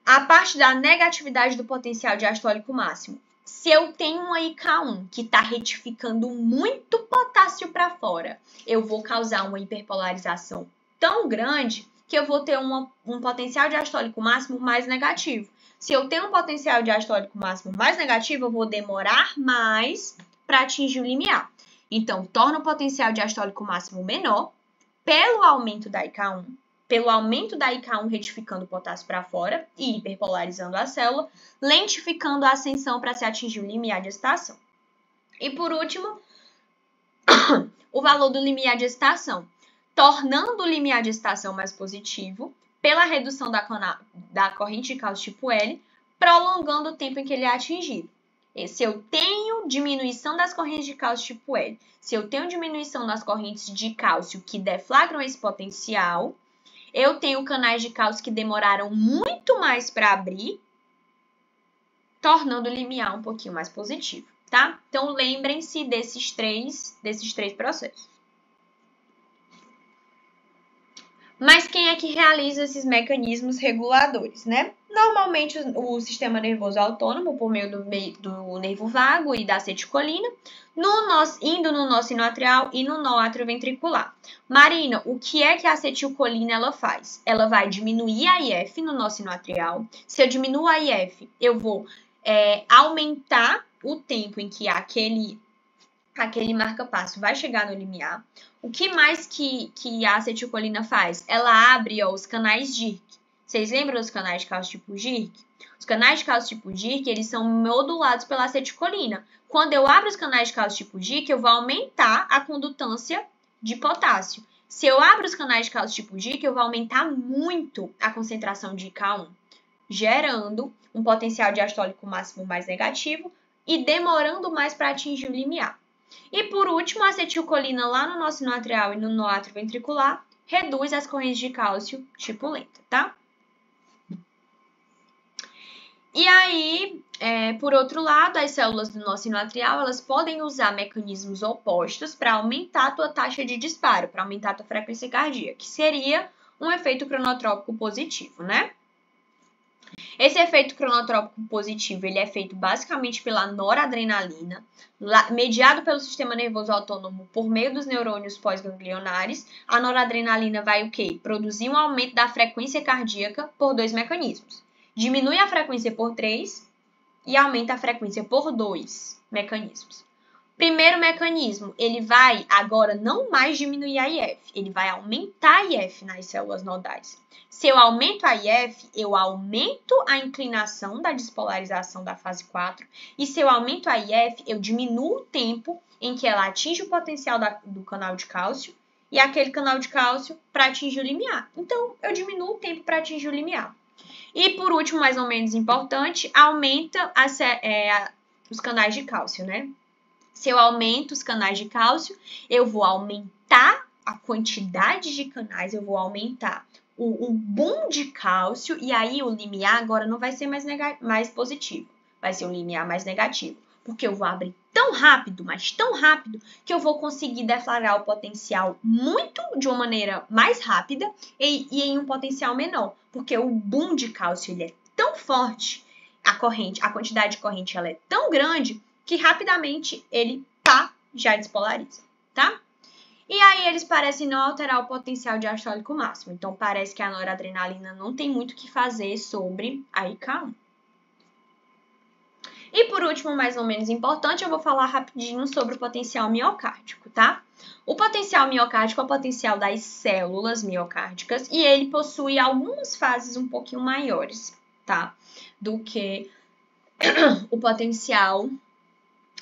A parte da negatividade do potencial diastólico máximo. Se eu tenho uma IK1 que está retificando muito potássio para fora, eu vou causar uma hiperpolarização tão grande que eu vou ter um potencial diastólico máximo mais negativo. Se eu tenho um potencial diastólico máximo mais negativo, eu vou demorar mais para atingir o limiar. Então, torna o potencial diastólico máximo menor pelo aumento da IK1, pelo aumento da IK1 retificando o potássio para fora e hiperpolarizando a célula, lentificando a ascensão para se atingir o limiar de excitação. E por último, o valor do limiar de excitação, tornando o limiar de excitação mais positivo pela redução da corrente de cálcio tipo L, prolongando o tempo em que ele é atingido. E se eu tenho diminuição das correntes de cálcio tipo L, se eu tenho diminuição nas correntes de cálcio que deflagram esse potencial, eu tenho canais de cálcio que demoraram muito mais para abrir, tornando o limiar um pouquinho mais positivo, tá? Então, lembrem-se desses três processos. Mas quem é que realiza esses mecanismos reguladores, né? Normalmente o sistema nervoso autônomo, por meio do nervo vago e da acetilcolina, indo no nó sinoatrial e no nó atrioventricular. Marina, o que é que a acetilcolina ela faz? Ela vai diminuir a IF no nó sinoatrial. Se eu diminuo a IF, eu vou aumentar o tempo em que aquele marca-passo vai chegar no limiar. O que mais que a acetilcolina faz? Ela abre os canais JIRK. Vocês lembram dos canais de cálcio tipo JIRK? Os canais de cálcio tipo JIRK, eles são modulados pela acetilcolina. Quando eu abro os canais de cálcio tipo JIRK, eu vou aumentar a condutância de potássio. Se eu abro os canais de cálcio tipo JIRK, eu vou aumentar muito a concentração de K1, gerando um potencial diastólico máximo mais negativo e demorando mais para atingir o limiar. E por último, a acetilcolina lá no nó sinoatrial e no nó atrioventricular reduz as correntes de cálcio tipo lenta, tá? E aí, por outro lado, as células do nó sinoatrial, elas podem usar mecanismos opostos para aumentar a tua taxa de disparo, para aumentar a tua frequência cardíaca, que seria um efeito cronotrópico positivo, né? Esse efeito cronotrópico positivo, ele é feito basicamente pela noradrenalina, mediado pelo sistema nervoso autônomo por meio dos neurônios pós-ganglionares. A noradrenalina vai o quê? Produzir um aumento da frequência cardíaca por dois mecanismos. Diminui a frequência por 3 e aumenta a frequência por 2 mecanismos. Primeiro mecanismo, ele vai agora não mais diminuir a IF, ele vai aumentar a IF nas células nodais. Se eu aumento a IF, eu aumento a inclinação da despolarização da fase 4. E se eu aumento a IF, eu diminuo o tempo em que ela atinge o potencial do canal de cálcio e aquele canal de cálcio para atingir o limiar. Então, eu diminuo o tempo para atingir o limiar. E por último, mais ou menos importante, aumenta os canais de cálcio, né? Se eu aumento os canais de cálcio, eu vou aumentar a quantidade de canais, eu vou aumentar o boom de cálcio, e aí o limiar agora não vai ser mais positivo, vai ser um limiar mais negativo, porque eu vou abrir tão rápido, mas tão rápido, que eu vou conseguir deflagrar o potencial de uma maneira mais rápida e em um potencial menor, porque o boom de cálcio ele é tão forte, a quantidade de corrente ela é tão grande, que rapidamente ele já despolariza, tá? E aí eles parecem não alterar o potencial diastólico máximo. Então parece que a noradrenalina não tem muito o que fazer sobre a IK1. E por último, mais ou menos importante, eu vou falar rapidinho sobre o potencial miocárdico, tá? O potencial miocárdico é o potencial das células miocárdicas e ele possui algumas fases um pouquinho maiores, tá? Do que o potencial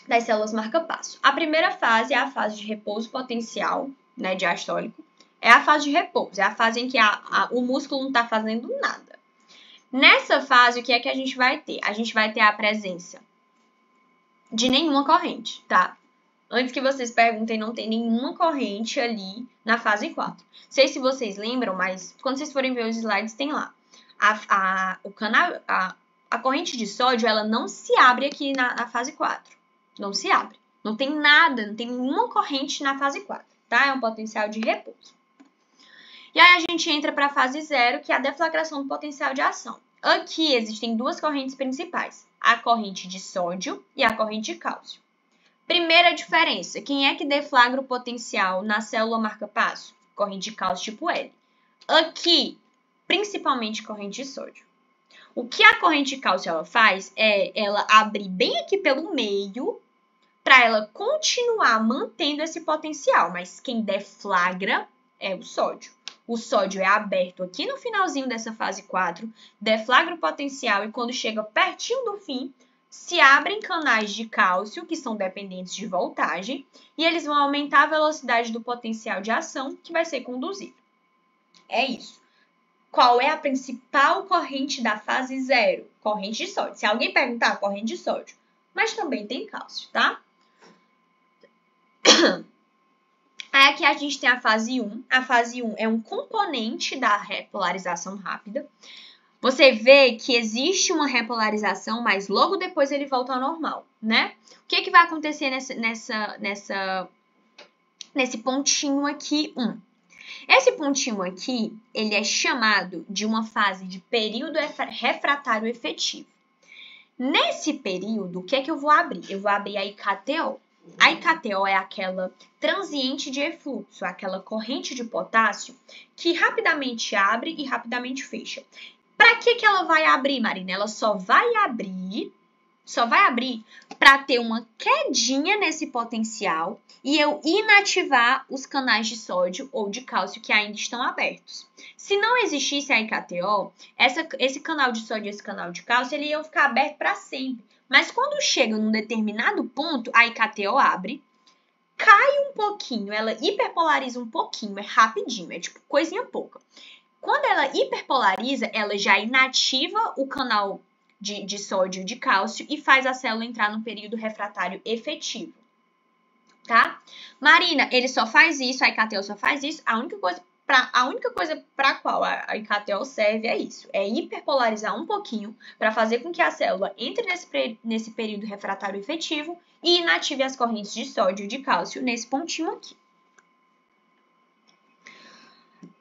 das células marca-passo. A primeira fase é a fase de repouso potencial, né, diastólico. É a fase de repouso, é a fase em que o músculo não está fazendo nada. Nessa fase, o que é que a gente vai ter? A gente vai ter a presença de nenhuma corrente, tá? Antes que vocês perguntem, não tem nenhuma corrente ali na fase 4. Não sei se vocês lembram, mas quando vocês forem ver os slides, tem lá. A corrente de sódio, ela não se abre aqui na fase 4. Não se abre. Não tem nada, não tem nenhuma corrente na fase 4, tá? É um potencial de repouso. E aí a gente entra para a fase 0, que é a deflagração do potencial de ação. Aqui existem duas correntes principais, a corrente de sódio e a corrente de cálcio. Primeira diferença, quem é que deflagra o potencial na célula marca-passo? Corrente de cálcio tipo L. Aqui, principalmente corrente de sódio. O que a corrente de cálcio ela faz é ela abrir bem aqui pelo meio para ela continuar mantendo esse potencial, mas quem deflagra é o sódio. O sódio é aberto aqui no finalzinho dessa fase 4, deflagra o potencial e quando chega pertinho do fim, se abrem canais de cálcio, que são dependentes de voltagem, e eles vão aumentar a velocidade do potencial de ação que vai ser conduzido. É isso. Qual é a principal corrente da fase 0? Corrente de sódio. Se alguém perguntar, corrente de sódio. Mas também tem cálcio, tá? Aí aqui a gente tem a fase 1. A fase 1 é um componente da repolarização rápida. Você vê que existe uma repolarização, mas logo depois ele volta ao normal, né? O que vai acontecer nesse pontinho aqui, 1? Esse pontinho aqui, ele é chamado de uma fase de período refratário efetivo. Nesse período, o que é que eu vou abrir? Eu vou abrir a IKTO. A IKTO é aquela transiente de efluxo, aquela corrente de potássio que rapidamente abre e rapidamente fecha. Para que ela vai abrir, Marina? Ela só vai abrir para ter uma quedinha nesse potencial e eu inativar os canais de sódio ou de cálcio que ainda estão abertos. Se não existisse a IKTO, esse canal de sódio e esse canal de cálcio ele ia ficar aberto para sempre. Mas quando chega num determinado ponto, a IKTO abre, cai um pouquinho, ela hiperpolariza um pouquinho, é rapidinho, é tipo coisinha pouca. Quando ela hiperpolariza, ela já inativa o canal de sódio e de cálcio e faz a célula entrar no período refratário efetivo, tá? Marina, ele só faz isso, a IKTO só faz isso, a única coisa para qual a IKTO serve é isso, é hiperpolarizar um pouquinho para fazer com que a célula entre nesse período refratário efetivo e inative as correntes de sódio e de cálcio nesse pontinho aqui.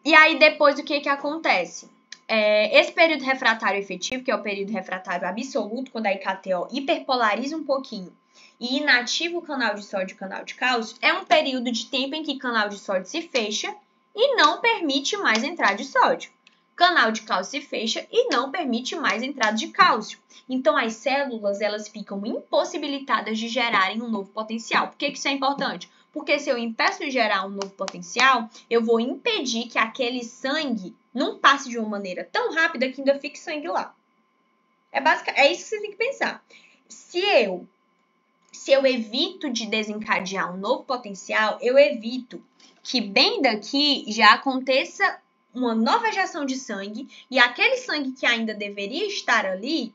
E aí, depois, o que acontece? Esse período refratário efetivo, que é o período refratário absoluto, quando a IKTO hiperpolariza um pouquinho e inativa o canal de sódio e o canal de cálcio, é um período de tempo em que o canal de sódio se fecha e não permite mais entrada de sódio. Canal de cálcio se fecha e não permite mais entrada de cálcio. Então, as células elas ficam impossibilitadas de gerarem um novo potencial. Por que isso é importante? Porque se eu impeço de gerar um novo potencial, eu vou impedir que aquele sangue não passe de uma maneira tão rápida que ainda fique sangue lá. É isso que você tem que pensar. Se eu evito de desencadear um novo potencial, eu evito que bem daqui já aconteça uma nova ejeção de sangue e aquele sangue que ainda deveria estar ali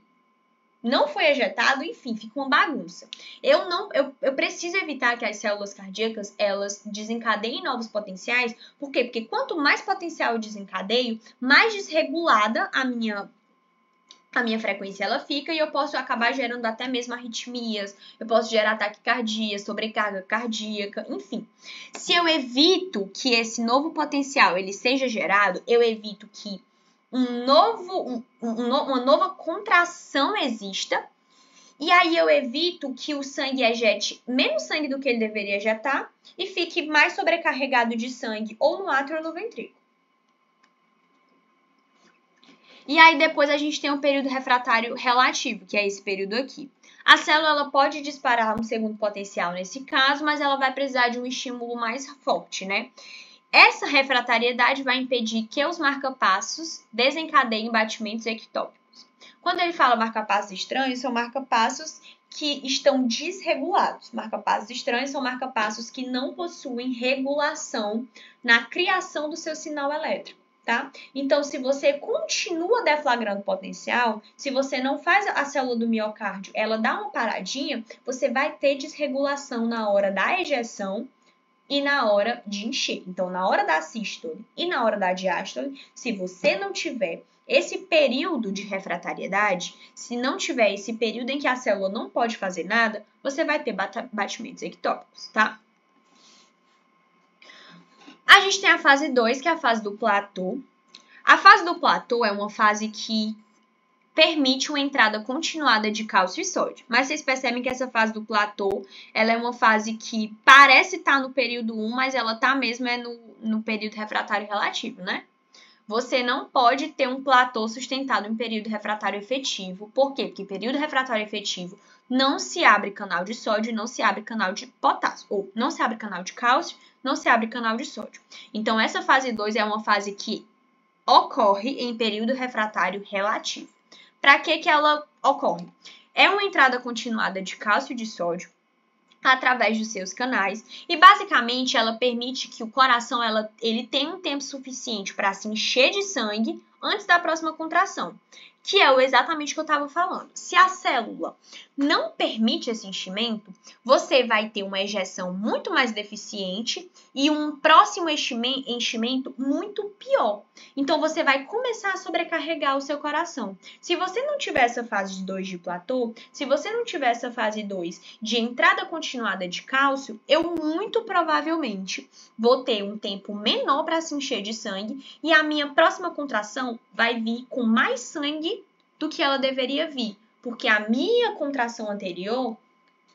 não foi ejetado, enfim, fica uma bagunça. Eu preciso evitar que as células cardíacas, elas desencadeiem novos potenciais. Por quê? Porque quanto mais potencial eu desencadeio, mais desregulada a minha frequência ela fica e eu posso acabar gerando até mesmo arritmias, eu posso gerar taquicardia, sobrecarga cardíaca, enfim. Se eu evito que esse novo potencial ele seja gerado, eu evito que uma nova contração exista, e aí eu evito que o sangue ejete menos sangue do que ele deveria ejetar e fique mais sobrecarregado de sangue ou no átrio ou no ventrículo. E aí depois a gente tem o período refratário relativo, que é esse período aqui. A célula ela pode disparar um segundo potencial nesse caso, mas ela vai precisar de um estímulo mais forte, né? Essa refratariedade vai impedir que os marcapassos desencadeiem batimentos ectópicos. Quando ele fala marcapassos estranhos, são marcapassos que estão desregulados. Marcapassos estranhos são marcapassos que não possuem regulação na criação do seu sinal elétrico, tá? Então, se você continua deflagrando potencial, se você não faz a célula do miocárdio, ela dá uma paradinha, você vai ter desregulação na hora da ejeção e na hora de encher. Então, na hora da sístole e na hora da diástole, se você não tiver esse período de refratariedade, se não tiver esse período em que a célula não pode fazer nada, você vai ter batimentos ectópicos, tá? A gente tem a fase 2, que é a fase do platô. A fase do platô é uma fase que permite uma entrada continuada de cálcio e sódio. Mas vocês percebem que essa fase do platô, ela é uma fase que parece estar no período 1, mas ela está mesmo no período refratário relativo, né? Você não pode ter um platô sustentado em período refratário efetivo. Por quê? Porque em período refratário efetivo não se abre canal de sódio, não se abre canal de potássio, ou não se abre canal de cálcio, não se abre canal de sódio. Então, essa fase 2 é uma fase que ocorre em período refratário relativo. Para que ela ocorre? É uma entrada continuada de cálcio e de sódio através dos seus canais e basicamente ela permite que o coração ele tenha um tempo suficiente para se encher de sangue antes da próxima contração, que é exatamente o que eu estava falando. Se a célula não permite esse enchimento, você vai ter uma ejeção muito mais deficiente e um próximo enchimento muito pior. Então, você vai começar a sobrecarregar o seu coração. Se você não tiver essa fase 2 de platô, se você não tiver essa fase 2 de entrada continuada de cálcio, eu muito provavelmente vou ter um tempo menor para se encher de sangue e a minha próxima contração vai vir com mais sangue do que ela deveria vir, porque a minha contração anterior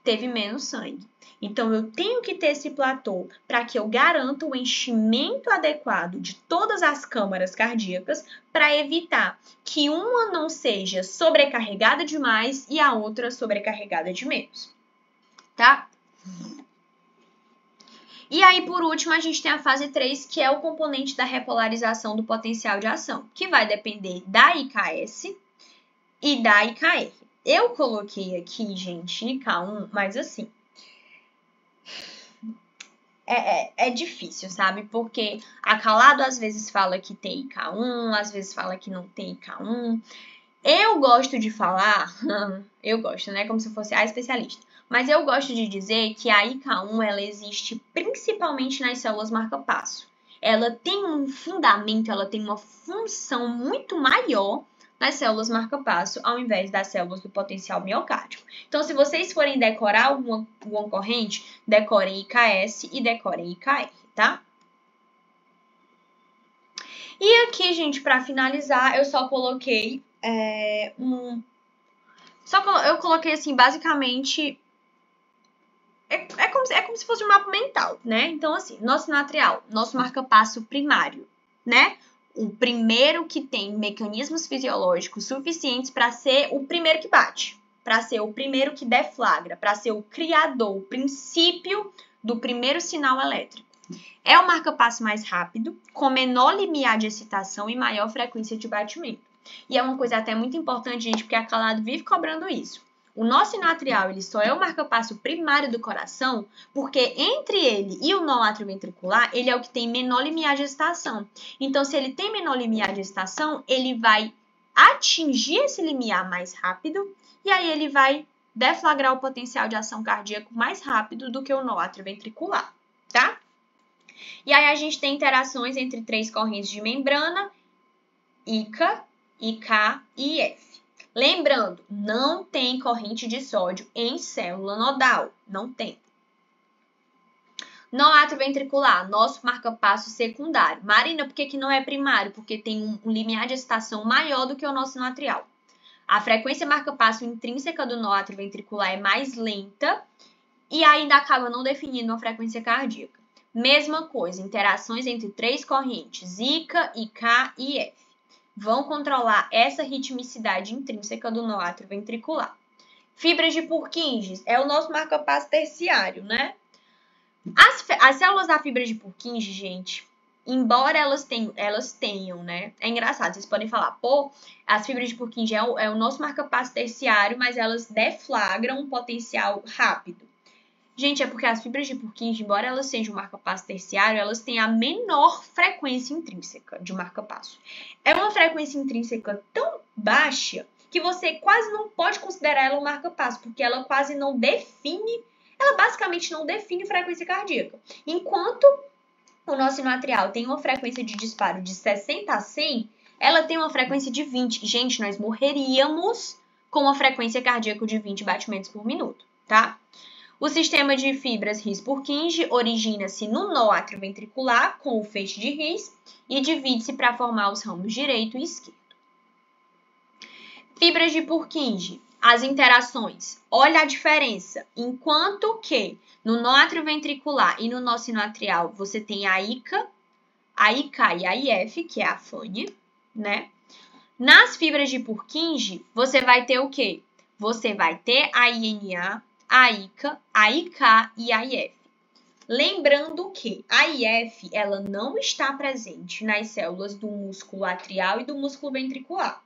teve menos sangue. Então, eu tenho que ter esse platô para que eu garanta o enchimento adequado de todas as câmaras cardíacas para evitar que uma não seja sobrecarregada demais e a outra sobrecarregada de menos, tá? E aí, por último, a gente tem a fase 3, que é o componente da repolarização do potencial de ação, que vai depender da IKS e da IKR. Eu coloquei aqui, gente, IK1, mas assim, é difícil, sabe? Porque a Calado às vezes fala que tem IK1, às vezes fala que não tem IK1. Eu gosto de falar, eu gosto, né? Como se fosse a especialista. Mas eu gosto de dizer que a IK1, ela existe principalmente nas células marca-passo. Ela tem um fundamento, ela tem uma função muito maior nas células marca-passo, ao invés das células do potencial miocárdico. Então, se vocês forem decorar alguma corrente, decorem IKS e decorem IKR, tá? E aqui, gente, para finalizar, eu só coloquei eu coloquei assim, basicamente. É como se fosse um mapa mental, né? Então, assim, nosso sinoatrial, nosso marca-passo primário, né? O primeiro que tem mecanismos fisiológicos suficientes para ser o primeiro que bate, para ser o primeiro que deflagra, para ser o criador, o princípio do primeiro sinal elétrico. É o marca-passo mais rápido, com menor limiar de excitação e maior frequência de batimento. E é uma coisa até muito importante, gente, porque a Calado vive cobrando isso. O nosso sinoatrial, ele só é o marca-passo primário do coração, porque entre ele e o nó atrioventricular, ele é o que tem menor limiar de excitação. Então, se ele tem menor limiar de excitação, ele vai atingir esse limiar mais rápido, e aí ele vai deflagrar o potencial de ação cardíaco mais rápido do que o nó atrioventricular, tá? E aí a gente tem interações entre três correntes de membrana, ICA, IK e IF. Lembrando, não tem corrente de sódio em célula nodal. Não tem. Nó atrioventricular, nosso marca-passo secundário. Marina, por que não é primário? Porque tem um limiar de excitação maior do que o nosso sinoatrial. A frequência marca-passo intrínseca do nó atrioventricular é mais lenta e ainda acaba não definindo uma frequência cardíaca. Mesma coisa, interações entre três correntes, ICA, IK e IF, vão controlar essa ritmicidade intrínseca do nó atrioventricular. Fibras de Purkinje é o nosso marca-passo terciário, né? As células da fibra de Purkinje, gente, embora elas tenham, né? É engraçado, vocês podem falar, pô, as fibras de Purkinje é o nosso marca-passo terciário, mas elas deflagram um potencial rápido. Gente, é porque as fibras de Purkinje, embora elas sejam marca-passo terciário, elas têm a menor frequência intrínseca de marca-passo. É uma frequência intrínseca tão baixa que você quase não pode considerar ela um marca-passo, porque ela quase não define, ela basicamente não define frequência cardíaca. Enquanto o nosso sinoatrial tem uma frequência de disparo de 60 a 100, ela tem uma frequência de 20. Gente, nós morreríamos com uma frequência cardíaca de 20 batimentos por minuto, tá? O sistema de fibras His-Purkinje origina-se no nó atrioventricular, com o feixe de His, e divide-se para formar os ramos direito e esquerdo. Fibras de Purkinje, as interações. Olha a diferença. Enquanto que no nó atrioventricular e no nó sinoatrial você tem a ICA, a IK e a IF, que é a FANE, né? Nas fibras de Purkinje, você vai ter o quê? Você vai ter a INA, a ICA, a IK e a IF. Lembrando que a IF ela não está presente nas células do músculo atrial e do músculo ventricular.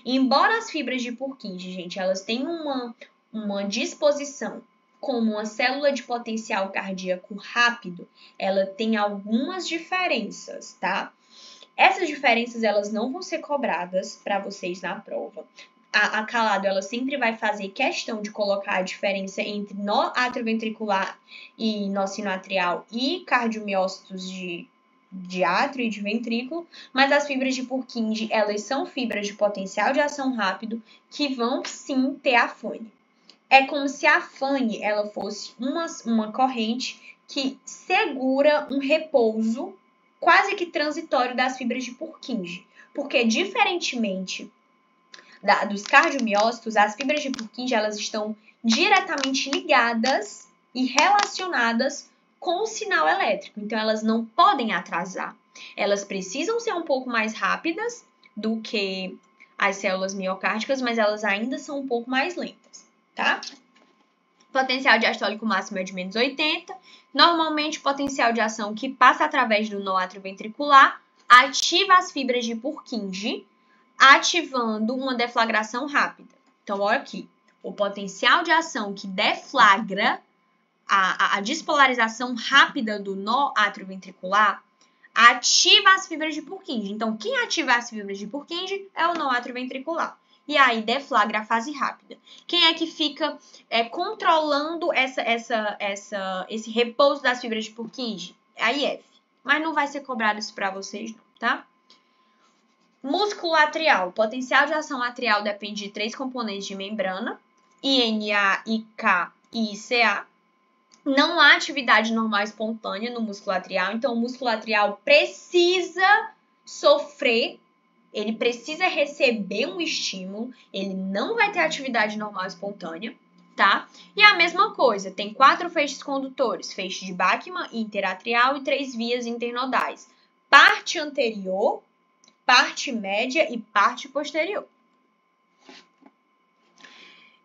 Embora as fibras de Purkinje, gente, elas têm uma disposição como uma célula de potencial cardíaco rápido, ela tem algumas diferenças, tá? Essas diferenças, elas não vão ser cobradas para vocês na prova. A Calado, ela sempre vai fazer questão de colocar a diferença entre nó atrioventricular e nó sinoatrial e cardiomiócitos de átrio e de ventrículo, mas as fibras de Purkinje, elas são fibras de potencial de ação rápido que vão sim ter a fane. É como se a fane ela fosse uma corrente que segura um repouso quase que transitório das fibras de Purkinje, porque diferentemente dos cardiomiócitos, as fibras de Purkinje elas estão diretamente ligadas e relacionadas com o sinal elétrico, então elas não podem atrasar. Elas precisam ser um pouco mais rápidas do que as células miocárdicas, mas elas ainda são um pouco mais lentas, tá? Potencial diastólico máximo é de menos 80. Normalmente, o potencial de ação que passa através do nó atrioventricular ativa as fibras de Purkinje, ativando uma deflagração rápida. Então, olha aqui. O potencial de ação que deflagra a despolarização rápida do nó atrioventricular ativa as fibras de Purkinje. Então, quem ativa as fibras de Purkinje é o nó atrioventricular. E aí deflagra a fase rápida. Quem é que fica controlando esse repouso das fibras de Purkinje? É a IF. Mas não vai ser cobrado isso para vocês, não, tá? Músculo atrial. O potencial de ação atrial depende de 3 componentes de membrana, INA, IK e ICA. Não há atividade normal espontânea no músculo atrial, então o músculo atrial precisa sofrer, ele precisa receber um estímulo, ele não vai ter atividade normal espontânea, tá? E a mesma coisa, tem 4 feixes condutores, feixe de Bachmann interatrial e 3 vias internodais, parte anterior, parte média e parte posterior.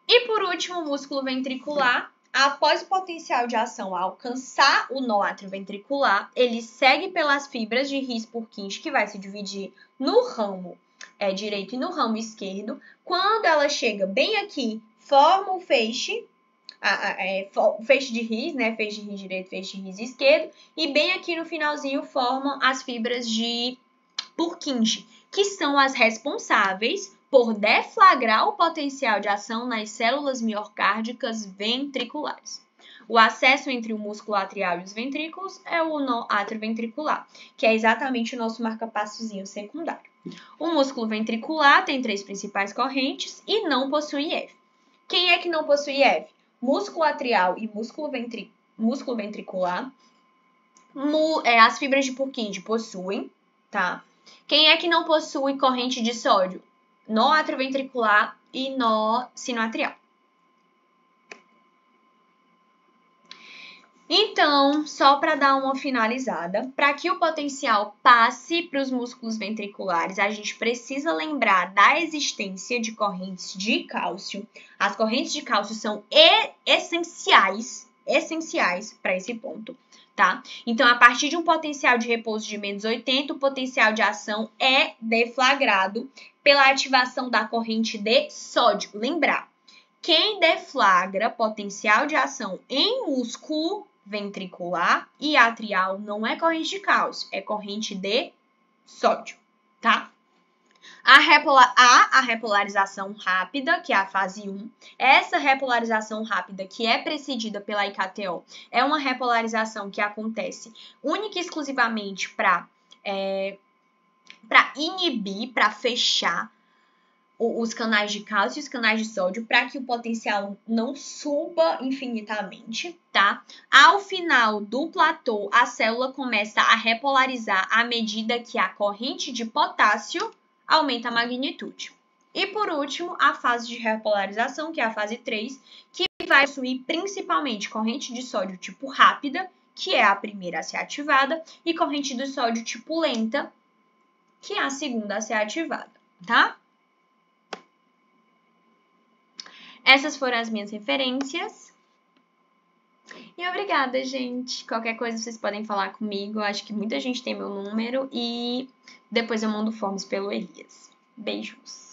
E por último, o músculo ventricular. Após o potencial de ação alcançar o nó atrioventricular, ele segue pelas fibras de His-Purkinje, que vai se dividir no ramo direito e no ramo esquerdo. Quando ela chega bem aqui, forma o feixe, o feixe de His, né? Feixe de His direito, feixe de His esquerdo. E bem aqui no finalzinho formam as fibras de Purkinje, que são as responsáveis por deflagrar o potencial de ação nas células miocárdicas ventriculares. O acesso entre o músculo atrial e os ventrículos é o nó atrioventricular, que é exatamente o nosso marcapassozinho secundário. O músculo ventricular tem 3 principais correntes e não possui IF. Quem é que não possui IF? Músculo atrial e músculo ventricular. As fibras de Purkinje possuem, tá? Quem é que não possui corrente de sódio? Nó atrioventricular e nó sinoatrial. Então, só para dar uma finalizada, para que o potencial passe para os músculos ventriculares, a gente precisa lembrar da existência de correntes de cálcio. As correntes de cálcio são essenciais para esse ponto, tá? Então, a partir de um potencial de repouso de menos 80, o potencial de ação é deflagrado pela ativação da corrente de sódio. Lembrar, quem deflagra potencial de ação em músculo ventricular e atrial não é corrente de cálcio, é corrente de sódio, tá? A repolarização rápida, que é a fase 1. Essa repolarização rápida, que é precedida pela IKTO, é uma repolarização que acontece única e exclusivamente para inibir, para fechar os canais de cálcio e os canais de sódio, para que o potencial não suba infinitamente, tá? Ao final do platô, a célula começa a repolarizar à medida que a corrente de potássio aumenta a magnitude. E por último, a fase de repolarização, que é a fase 3, que vai possuir principalmente corrente de sódio tipo rápida, que é a primeira a ser ativada, e corrente de sódio tipo lenta, que é a segunda a ser ativada, tá? Essas foram as minhas referências. E obrigada, gente. Qualquer coisa vocês podem falar comigo. Acho que muita gente tem meu número. E depois eu mando forms pelo Elias. Beijos.